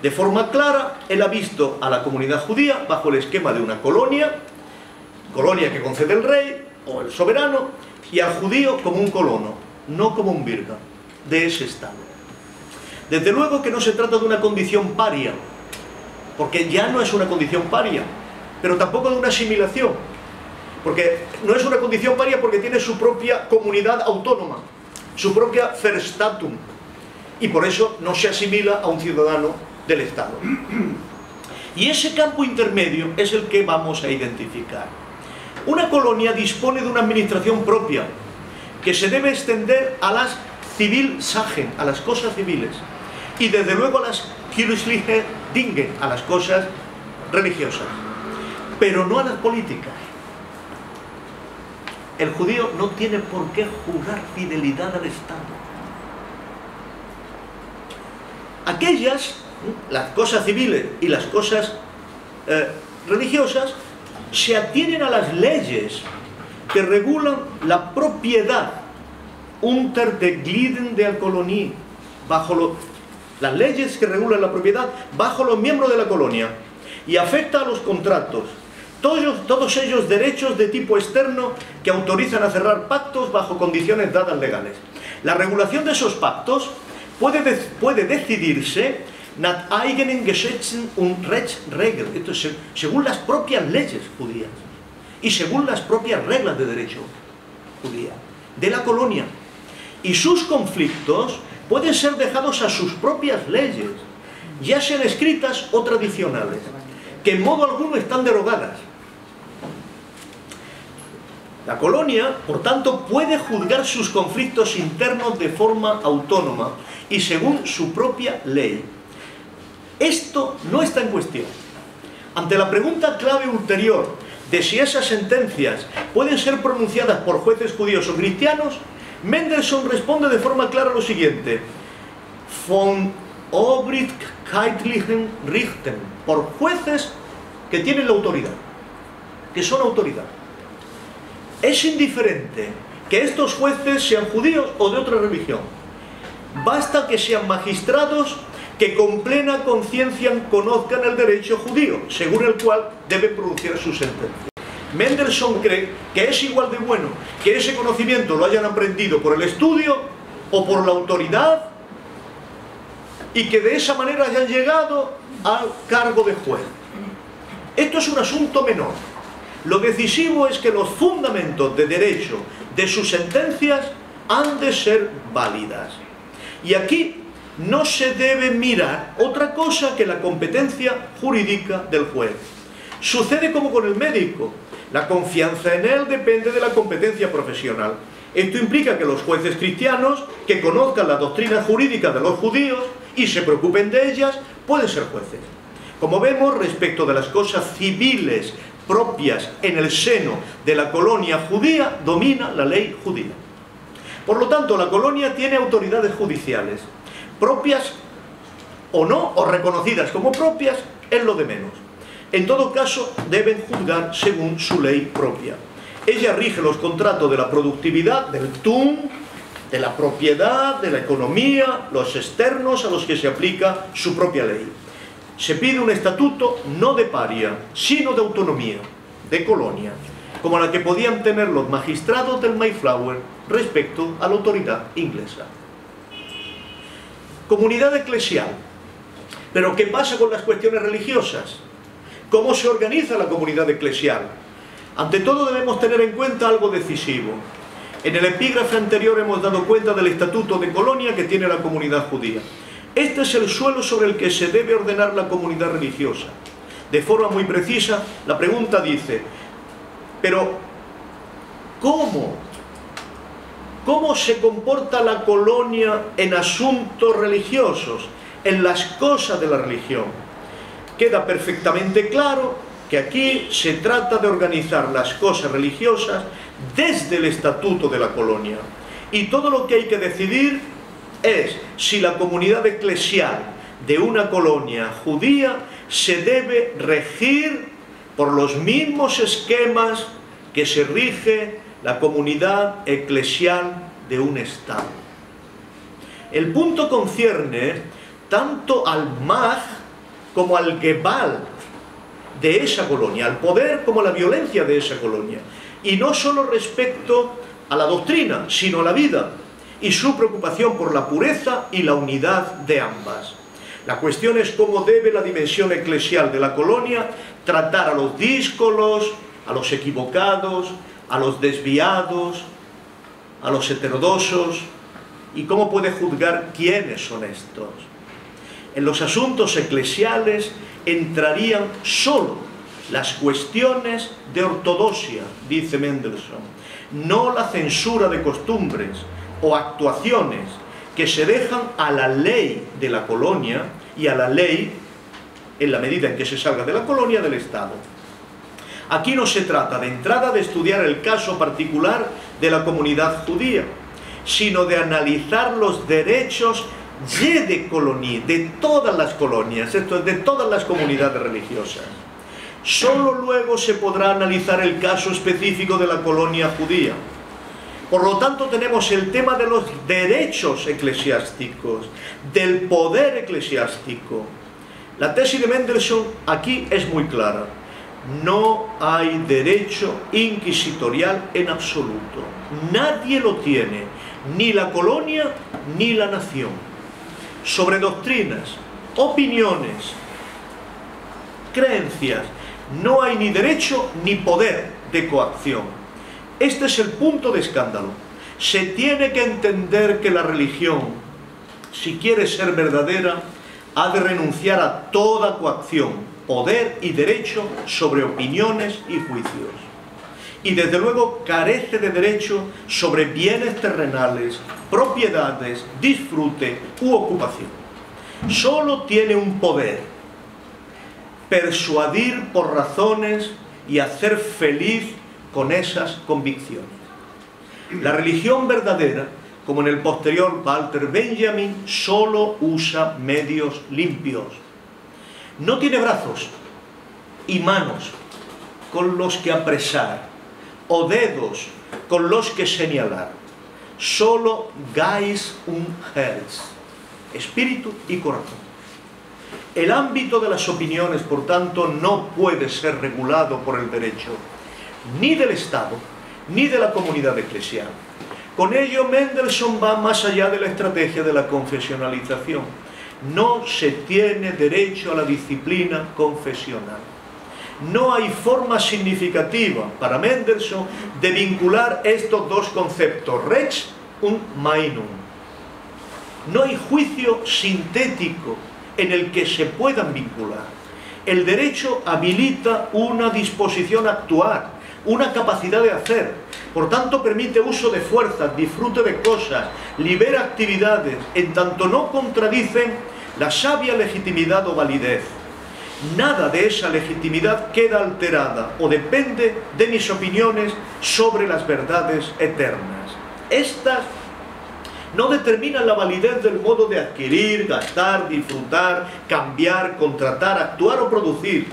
S2: De forma clara, él ha visto a la comunidad judía bajo el esquema de una colonia que concede el rey o el soberano, y al judío como un colono, no como un virga de ese estado. Desde luego que no se trata de una condición paria, porque ya no es una condición paria, pero tampoco de una asimilación, porque no es una condición paria porque tiene su propia comunidad autónoma, su propia Verstatum, y por eso no se asimila a un ciudadano del Estado. Y ese campo intermedio es el que vamos a identificar. Una colonia dispone de una administración propia, que se debe extender a las Zivilsachen, a las cosas civiles, y desde luego a las Kirchliche Dinge, a las cosas religiosas, pero no a las políticas. El judío no tiene por qué jurar fidelidad al Estado. Aquellas, las cosas civiles y las cosas religiosas, se atienen a las leyes que regulan la propiedad unter de Glieden der Kolonie, las leyes que regulan la propiedad bajo los miembros de la colonia, y afecta a los contratos, todos ellos derechos de tipo externo que autorizan a cerrar pactos bajo condiciones dadas legales. La regulación de esos pactos puede decidirse nach eigenen Gesetzen und Rechtsregeln, entonces, según las propias leyes judías y según las propias reglas de derecho judía de la colonia, y sus conflictos pueden ser dejados a sus propias leyes, ya sean escritas o tradicionales, que en modo alguno están derogadas. La colonia, por tanto, puede juzgar sus conflictos internos de forma autónoma y según su propia ley. Esto no está en cuestión. Ante la pregunta clave ulterior de si esas sentencias pueden ser pronunciadas por jueces judíos o cristianos, Mendelssohn responde de forma clara lo siguiente: von obrigkeitlichen Richtern, por jueces que tienen la autoridad, que son autoridad. Es indiferente que estos jueces sean judíos o de otra religión. Basta que sean magistrados que con plena conciencia conozcan el derecho judío, según el cual deben pronunciar su sentencia. Mendelssohn cree que es igual de bueno que ese conocimiento lo hayan aprendido por el estudio o por la autoridad, y que de esa manera hayan llegado al cargo de juez. Esto es un asunto menor. Lo decisivo es que los fundamentos de derecho de sus sentencias han de ser válidas. Y aquí no se debe mirar otra cosa que la competencia jurídica del juez. Sucede como con el médico. La confianza en él depende de la competencia profesional. Esto implica que los jueces cristianos, que conozcan la doctrina jurídica de los judíos y se preocupen de ellas, pueden ser jueces. Como vemos, respecto de las cosas civiles propias en el seno de la colonia judía, domina la ley judía. Por lo tanto, la colonia tiene autoridades judiciales, propias o no, o reconocidas como propias, es lo de menos. En todo caso, deben juzgar según su ley propia. Ella rige los contratos de la productividad, del tum, de la propiedad, de la economía, los externos a los que se aplica su propia ley. Se pide un estatuto no de paria, sino de autonomía, de colonia, como la que podían tener los magistrados del Mayflower respecto a la autoridad inglesa. Comunidad eclesial. Pero ¿qué pasa con las cuestiones religiosas? ¿Cómo se organiza la comunidad eclesial? Ante todo debemos tener en cuenta algo decisivo. En el epígrafe anterior hemos dado cuenta del estatuto de colonia que tiene la comunidad judía. Este es el suelo sobre el que se debe ordenar la comunidad religiosa. De forma muy precisa, la pregunta dice: pero ¿cómo? ¿Cómo se comporta la colonia en asuntos religiosos, en las cosas de la religión? Queda perfectamente claro que aquí se trata de organizar las cosas religiosas desde el estatuto de la colonia. Y todo lo que hay que decidir es si la comunidad eclesial de una colonia judía se debe regir por los mismos esquemas que se rige la comunidad eclesial de un Estado. El punto concierne tanto al Maj como al Gebal de esa colonia, al poder como a la violencia de esa colonia, y no solo respecto a la doctrina, sino a la vida, y su preocupación por la pureza y la unidad de ambas. La cuestión es cómo debe la dimensión eclesial de la colonia tratar a los díscolos, a los equivocados, a los desviados, a los heterodoxos, y cómo puede juzgar quiénes son estos. En los asuntos eclesiales entrarían solo las cuestiones de ortodoxia, dice Mendelssohn, no la censura de costumbres o actuaciones que se dejan a la ley de la colonia y a la ley, en la medida en que se salga de la colonia, del Estado. Aquí no se trata de entrada de estudiar el caso particular de la comunidad judía, sino de analizar los derechos de colonia, de todas las colonias, esto es, de todas las comunidades religiosas. Solo luego se podrá analizar el caso específico de la colonia judía. Por lo tanto, tenemos el tema de los derechos eclesiásticos, del poder eclesiástico. La tesis de Mendelssohn aquí es muy clara. No hay derecho inquisitorial en absoluto. Nadie lo tiene, ni la colonia ni la nación. Sobre doctrinas, opiniones, creencias, no hay ni derecho ni poder de coacción. Este es el punto de escándalo. Se tiene que entender que la religión, si quiere ser verdadera, ha de renunciar a toda coacción, poder y derecho sobre opiniones y juicios. Y desde luego carece de derecho sobre bienes terrenales, propiedades, disfrute u ocupación. Solo tiene un poder: persuadir por razones y hacer feliz con esas convicciones. La religión verdadera, como en el posterior Walter Benjamin, solo usa medios limpios. No tiene brazos y manos con los que apresar, o dedos con los que señalar. Solo Geist und Herz, espíritu y corazón. El ámbito de las opiniones, por tanto, no puede ser regulado por el derecho, ni del Estado, ni de la comunidad eclesial. Con ello, Mendelssohn va más allá de la estrategia de la confesionalización. No se tiene derecho a la disciplina confesional. No hay forma significativa para Mendelssohn de vincular estos dos conceptos, Rex und Meinung. No hay juicio sintético en el que se puedan vincular. El derecho habilita una disposición a actuar, una capacidad de hacer. Por tanto, permite uso de fuerzas, disfrute de cosas, libera actividades, en tanto no contradicen la sabia legitimidad o validez. Nada de esa legitimidad queda alterada o depende de mis opiniones sobre las verdades eternas. Estas no determinan la validez del modo de adquirir, gastar, disfrutar, cambiar, contratar, actuar o producir.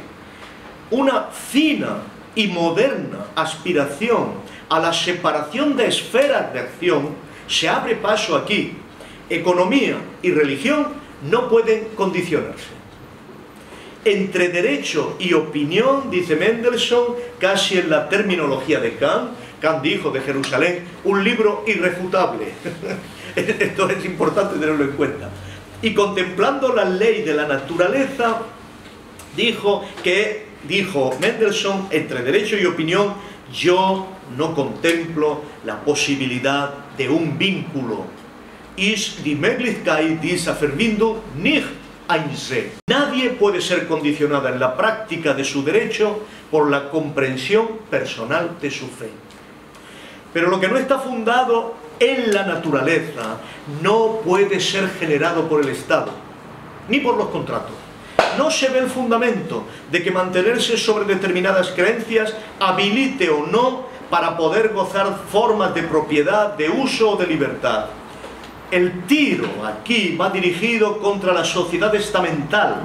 S2: Una fina y moderna aspiración a la separación de esferas de acción se abre paso aquí. Economía y religión no pueden condicionarse. Entre derecho y opinión, dice Mendelssohn, casi en la terminología de Kant. Kant dijo de Jerusalén, un libro irrefutable. Esto es importante tenerlo en cuenta. Y contemplando la ley de la naturaleza, dijo Mendelssohn, entre derecho y opinión, yo no contemplo la posibilidad de un vínculo. Ist die Möglichkeit dieser Verbindung nicht einsehen. Nadie puede ser condicionada en la práctica de su derecho por la comprensión personal de su fe. Pero lo que no está fundado en la naturaleza no puede ser generado por el Estado, ni por los contratos. No se ve el fundamento de que mantenerse sobre determinadas creencias habilite o no para poder gozar formas de propiedad, de uso o de libertad. el tiro aquí va dirigido contra la sociedad estamental,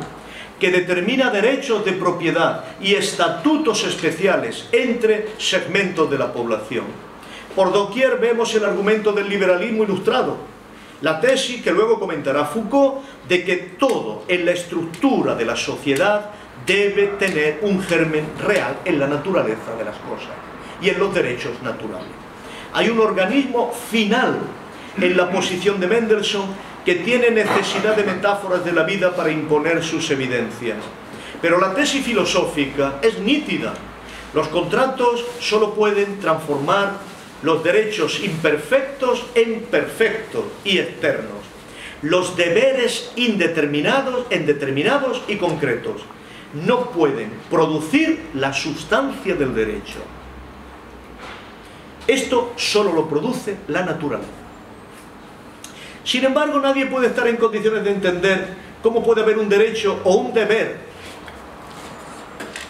S2: que determina derechos de propiedad y estatutos especiales entre segmentos de la población. Por doquier vemos el argumento del liberalismo ilustrado, la tesis que luego comentará Foucault de que todo en la estructura de la sociedad debe tener un germen real en la naturaleza de las cosas y en los derechos naturales. Hay un organismo final en la posición de Mendelssohn que tiene necesidad de metáforas de la vida para imponer sus evidencias. Pero la tesis filosófica es nítida. Los contratos solo pueden transformar los derechos imperfectos en perfectos y externos, los deberes indeterminados en determinados y concretos. No pueden producir la sustancia del derecho. Esto solo lo produce la naturaleza. Sin embargo, nadie puede estar en condiciones de entender cómo puede haber un derecho o un deber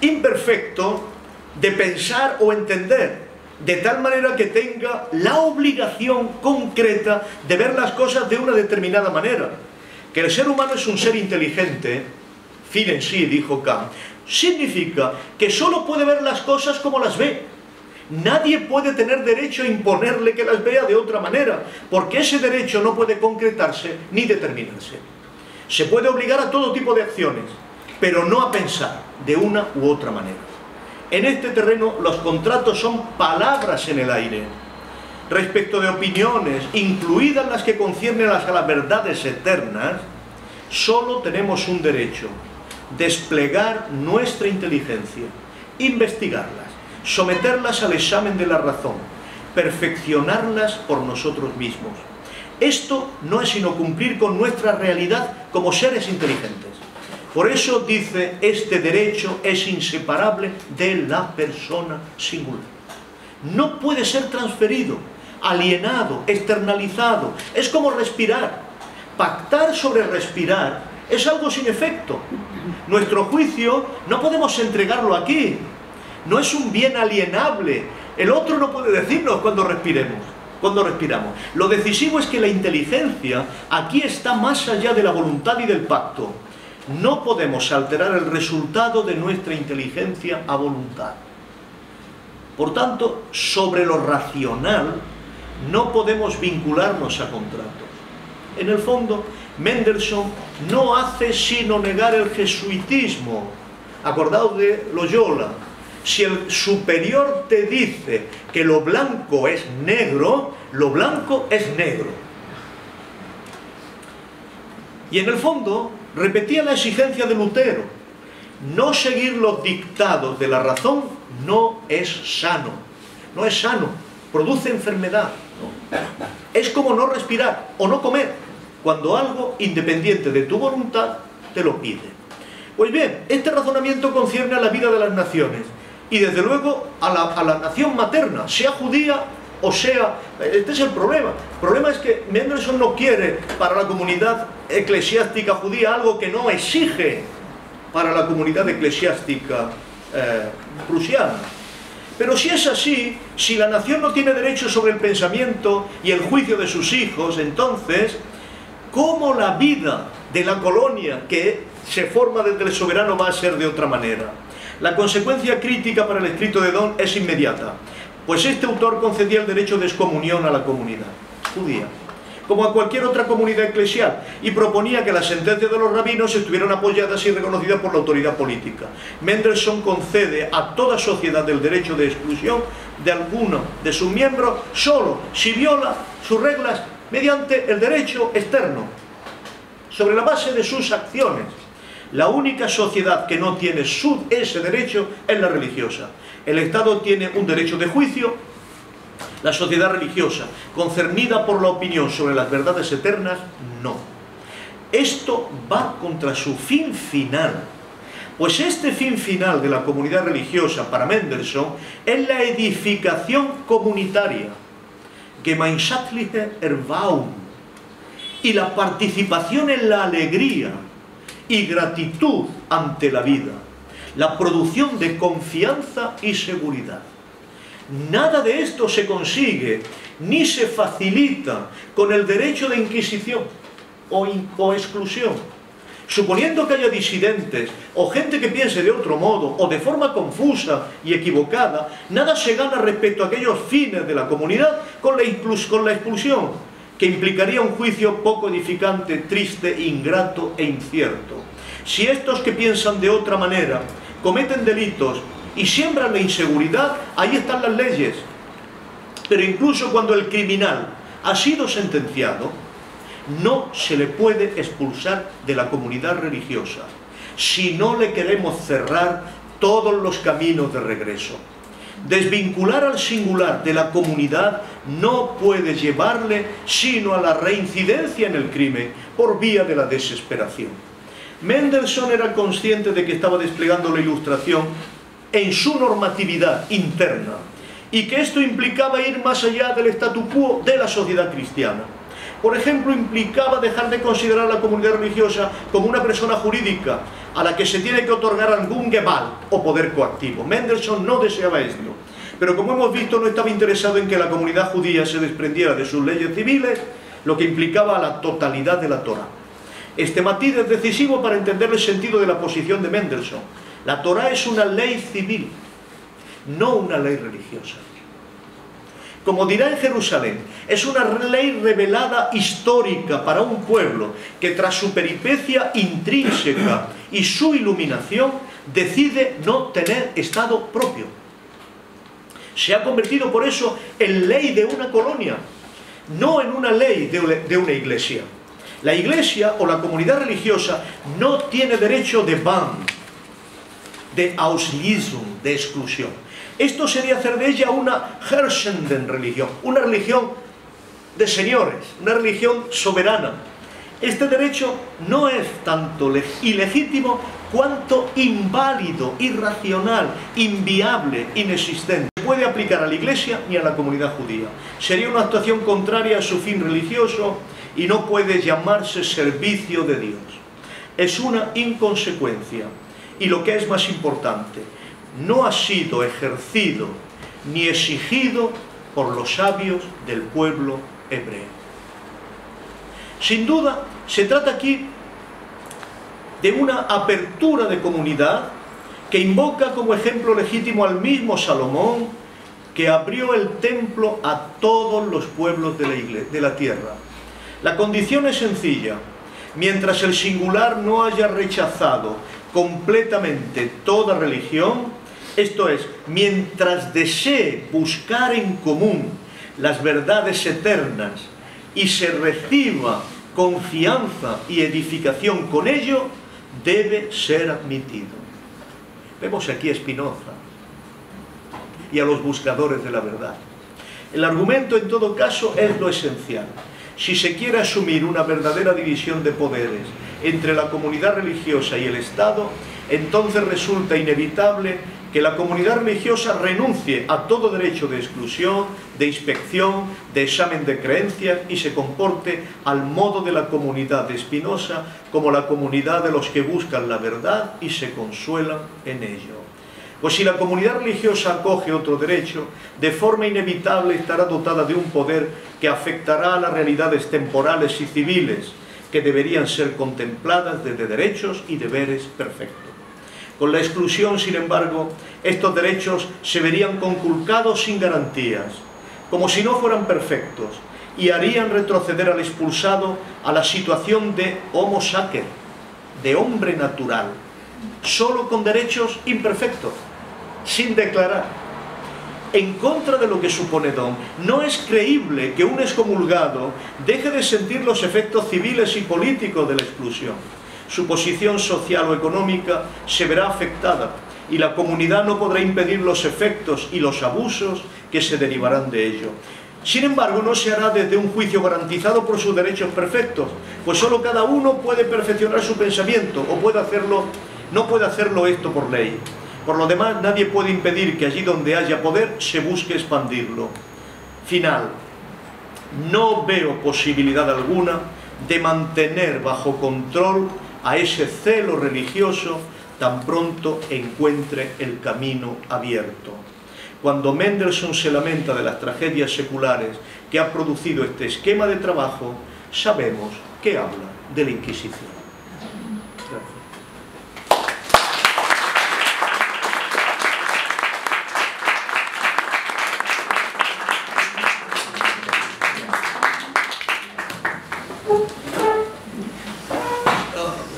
S2: imperfecto de pensar o entender, de tal manera que tenga la obligación concreta de ver las cosas de una determinada manera. Que el ser humano es un ser inteligente, fin en sí, dijo Kant, significa que solo puede ver las cosas como las ve. Nadie puede tener derecho a imponerle que las vea de otra manera, porque ese derecho no puede concretarse ni determinarse. Se puede obligar a todo tipo de acciones, pero no a pensar de una u otra manera. En este terreno los contratos son palabras en el aire. Respecto de opiniones, incluidas las que conciernen a las verdades eternas, solo tenemos un derecho: desplegar nuestra inteligencia, investigarlas, someterlas al examen de la razón, perfeccionarlas por nosotros mismos. Esto no es sino cumplir con nuestra realidad como seres inteligentes. Por eso dice, este derecho es inseparable de la persona singular. No puede ser transferido, alienado, externalizado. Es como respirar. Pactar sobre respirar es algo sin efecto. Nuestro juicio no podemos entregarlo aquí. No es un bien alienable. El otro no puede decirnos cuando respiramos. Lo decisivo es que la inteligencia aquí está más allá de la voluntad y del pacto. No podemos alterar el resultado de nuestra inteligencia a voluntad. Por tanto, sobre lo racional no podemos vincularnos a contratos. En el fondo, Mendelssohn no hace sino negar el jesuitismo. Acordaos de Loyola. Si el superior te dice que lo blanco es negro, lo blanco es negro. Y en el fondo repetía la exigencia de Lutero: no seguir los dictados de la razón no es sano. No es sano, produce enfermedad. Es como no respirar o no comer, cuando algo independiente de tu voluntad te lo pide. Pues bien, este razonamiento concierne a la vida de las naciones y desde luego a la nación materna, sea judía o sea... Este es el problema. El problema es que Mendelssohn no quiere para la comunidad eclesiástica judía algo que no exige para la comunidad eclesiástica prusiana. Pero si es así, si la nación no tiene derecho sobre el pensamiento y el juicio de sus hijos, entonces, ¿cómo la vida de la colonia que se forma desde el soberano va a ser de otra manera? La consecuencia crítica para el escrito de Don es inmediata, pues este autor concedía el derecho de excomunión a la comunidad judía, como a cualquier otra comunidad eclesial, y proponía que las sentencias de los rabinos estuvieran apoyadas y reconocidas por la autoridad política. Mendelssohn concede a toda sociedad el derecho de exclusión de alguno de sus miembros solo si viola sus reglas mediante el derecho externo, sobre la base de sus acciones. La única sociedad que no tiene ese derecho es la religiosa. El Estado tiene un derecho de juicio. La sociedad religiosa, concernida por la opinión sobre las verdades eternas, no. Esto va contra su fin final. Pues este fin final de la comunidad religiosa para Mendelssohn es la edificación comunitaria, Gemeinschaftliche Erbauung, y la participación en la alegría y gratitud ante la vida, la producción de confianza y seguridad. Nada de esto se consigue ni se facilita con el derecho de inquisición o exclusión. Suponiendo que haya disidentes o gente que piense de otro modo o de forma confusa y equivocada, nada se gana respecto a aquellos fines de la comunidad con la expulsión, que implicaría un juicio poco edificante, triste, ingrato e incierto. Si estos que piensan de otra manera cometen delitos y siembran la inseguridad, ahí están las leyes. Pero incluso cuando el criminal ha sido sentenciado, no se le puede expulsar de la comunidad religiosa si no le queremos cerrar todos los caminos de regreso. Desvincular al singular de la comunidad no puede llevarle sino a la reincidencia en el crimen por vía de la desesperación. Mendelssohn era consciente de que estaba desplegando la Ilustración en su normatividad interna y que esto implicaba ir más allá del statu quo de la sociedad cristiana. Por ejemplo, implicaba dejar de considerar a la comunidad religiosa como una persona jurídica a la que se tiene que otorgar algún Gewalt o poder coactivo. Mendelssohn no deseaba esto, pero como hemos visto no estaba interesado en que la comunidad judía se desprendiera de sus leyes civiles, lo que implicaba a la totalidad de la Torá. Este matiz es decisivo para entender el sentido de la posición de Mendelssohn. La Torá es una ley civil, no una ley religiosa. Como dirá en Jerusalén, es una ley revelada histórica para un pueblo que tras su peripecia intrínseca y su iluminación decide no tener Estado propio. Se ha convertido por eso en ley de una colonia, no en una ley de una iglesia. La iglesia o la comunidad religiosa no tiene derecho de ban, de Ausschließung, de exclusión. Esto sería hacer de ella una herrschenden religión, una religión de señores, una religión soberana. Este derecho no es tanto ilegítimo cuanto inválido, irracional, inviable, inexistente. No puede aplicar a la Iglesia ni a la comunidad judía. Sería una actuación contraria a su fin religioso y no puede llamarse servicio de Dios. Es una inconsecuencia y lo que es más importante, no ha sido ejercido ni exigido por los sabios del pueblo hebreo. Sin duda, se trata aquí de una apertura de comunidad que invoca como ejemplo legítimo al mismo Salomón, que abrió el templo a todos los pueblos de la tierra. La condición es sencilla: mientras el singular no haya rechazado completamente toda religión, esto es, mientras desee buscar en común las verdades eternas y se reciba confianza y edificación con ello, debe ser admitido. Vemos aquí a Spinoza y a los buscadores de la verdad. El argumento, en todo caso, es lo esencial. Si se quiere asumir una verdadera división de poderes entre la comunidad religiosa y el Estado, entonces resulta inevitable que la comunidad religiosa renuncie a todo derecho de exclusión, de inspección, de examen de creencias y se comporte al modo de la comunidad de Spinoza como la comunidad de los que buscan la verdad y se consuelan en ello. Pues si la comunidad religiosa acoge otro derecho, de forma inevitable estará dotada de un poder que afectará a las realidades temporales y civiles que deberían ser contempladas desde derechos y deberes perfectos. Con la exclusión, sin embargo, estos derechos se verían conculcados sin garantías, como si no fueran perfectos, y harían retroceder al expulsado a la situación de homo sacer, de hombre natural, solo con derechos imperfectos, sin declarar. En contra de lo que supone Don, no es creíble que un excomulgado deje de sentir los efectos civiles y políticos de la exclusión. Su posición social o económica se verá afectada y la comunidad no podrá impedir los efectos y los abusos que se derivarán de ello. Sin embargo, no se hará desde un juicio garantizado por sus derechos perfectos, pues solo cada uno puede perfeccionar su pensamiento o no puede hacerlo esto por ley. Por lo demás, nadie puede impedir que allí donde haya poder se busque expandirlo. Final. No veo posibilidad alguna de mantener bajo control a ese celo religioso tan pronto encuentre el camino abierto. cuando Mendelssohn se lamenta de las tragedias seculares que ha producido este esquema de trabajo, sabemos que habla de la Inquisición. Gracias.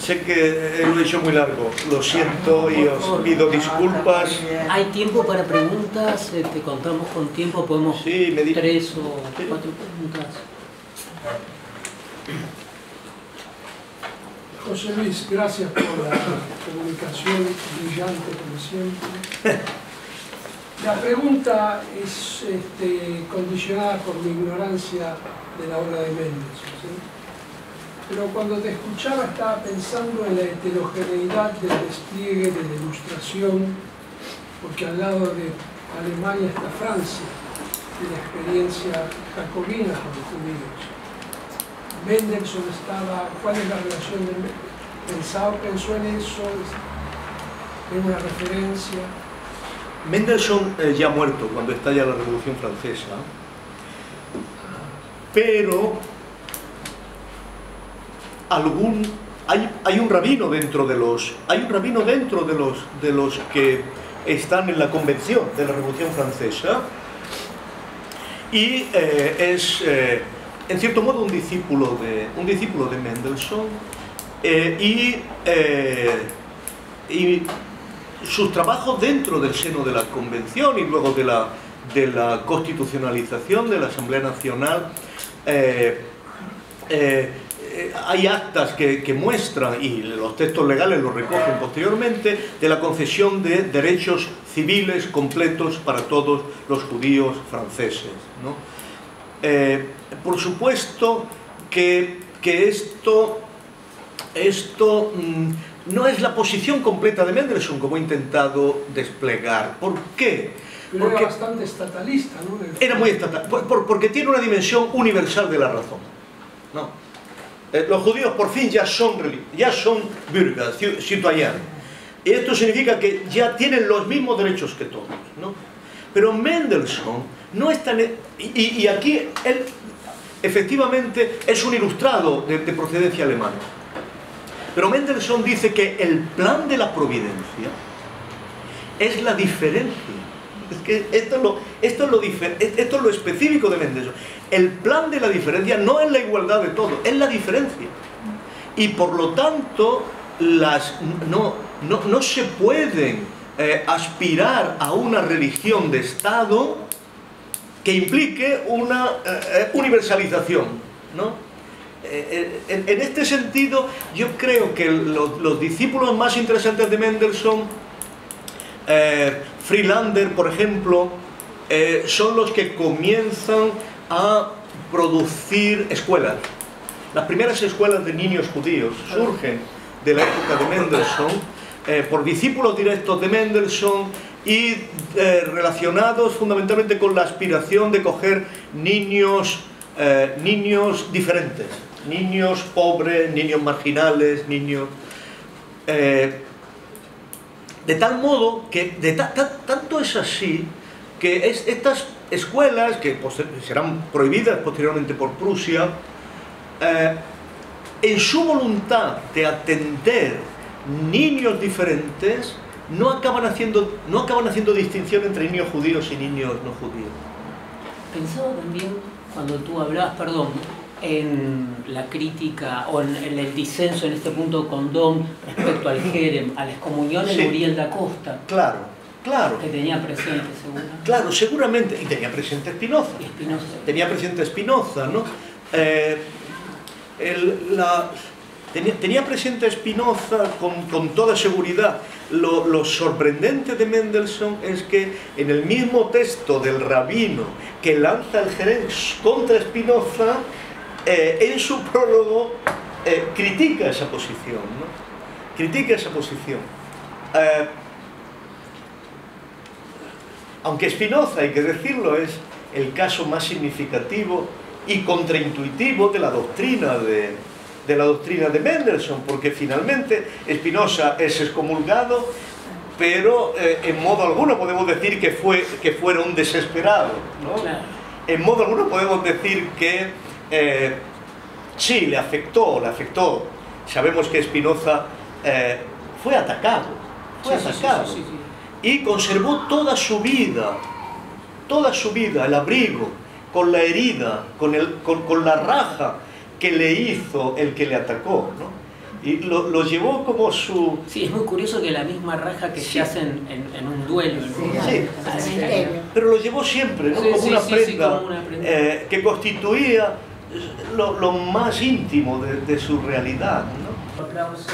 S2: Sé que lo he hecho muy largo, lo siento y os pido disculpas.
S1: ¿Hay tiempo para preguntas? ¿Te contamos con tiempo? ¿Podemos 3 o 4 preguntas?
S3: José Luis, gracias por la comunicación brillante como siempre. La pregunta es condicionada por mi ignorancia de la obra de Mendelssohn, ¿sí? Pero cuando te escuchaba estaba pensando en la heterogeneidad del despliegue de la Ilustración, porque al lado de Alemania está Francia, y la experiencia jacobina con los judíos. Mendelssohn estaba, ¿cuál es la relación de Mendelssohn? ¿Pensó en eso? ¿En una referencia?
S2: Mendelssohn ya muerto cuando estalla la Revolución Francesa, pero hay un rabino dentro de los que están en la convención de la Revolución Francesa y es en cierto modo un discípulo de Mendelssohn y sus trabajos dentro del seno de la convención y luego de la constitucionalización de la Asamblea Nacional. Hay actas que muestran, y los textos legales lo recogen posteriormente, de la concesión de derechos civiles completos para todos los judíos franceses, ¿no? Por supuesto que esto no es la posición completa de Mendelssohn, como he intentado desplegar. ¿Por qué?
S3: Pero era bastante estatalista, ¿no?
S2: Era muy estatal, porque tiene una dimensión universal de la razón, ¿no? Los judíos por fin ya son bürger, citoyens. Y esto significa que ya tienen los mismos derechos que todos, ¿no? Pero Mendelssohn no es tan... Y aquí él efectivamente es un ilustrado de procedencia alemana. Pero Mendelssohn dice que el plan de la providencia es la diferencia. Es que esto es lo específico de Mendelssohn. El plan de la diferencia no es la igualdad de todo, es la diferencia. Y por lo tanto, no se pueden aspirar a una religión de Estado que implique una universalización, ¿no? En este sentido, yo creo que los discípulos más interesantes de Mendelssohn, Friedlander, por ejemplo, son los que comienzan a producir escuelas. Las primeras escuelas de niños judíos surgen de la época de Mendelssohn, por discípulos directos de Mendelssohn y relacionados fundamentalmente con la aspiración de coger niños diferentes, niños pobres, niños marginales, niños... de tal modo que tanto es así que estas escuelas, que serán prohibidas posteriormente por Prusia, en su voluntad de atender niños diferentes, no acaban haciendo distinción entre niños judíos y niños no judíos.
S1: Pensaba también, cuando tú hablabas, perdón, en la crítica o en el disenso en este punto con Dom respecto al Jerem, a la excomunión en Uriel da Costa.
S2: Claro. Que
S1: tenía presente, seguro.
S2: Claro, seguramente. Y tenía presente Spinoza. Tenía presente Spinoza, ¿no? Tenía presente Spinoza con toda seguridad. Lo sorprendente de Mendelssohn es que en el mismo texto del rabino que lanza el Jerem contra Spinoza, en su prólogo critica esa posición, ¿no? Critica esa posición. Aunque Spinoza, hay que decirlo, es el caso más significativo y contraintuitivo de la doctrina de Mendelssohn, porque finalmente Spinoza es excomulgado pero en modo alguno podemos decir que fuera un desesperado, ¿no?
S1: Claro.
S2: En modo alguno podemos decir que sí, le afectó. Sabemos que Spinoza fue atacado,
S1: Sí.
S2: y conservó toda su vida, el abrigo, con la herida, con la raja que le hizo el que le atacó, ¿no? Y lo llevó como su...
S1: Sí, es muy curioso que la misma raja que se hace en un duelo.
S2: Sí, pero lo llevó siempre, ¿no? Como una prenda,
S1: como una prenda.
S2: Que constituía lo más íntimo de su realidad, ¿no?
S1: Aplausos.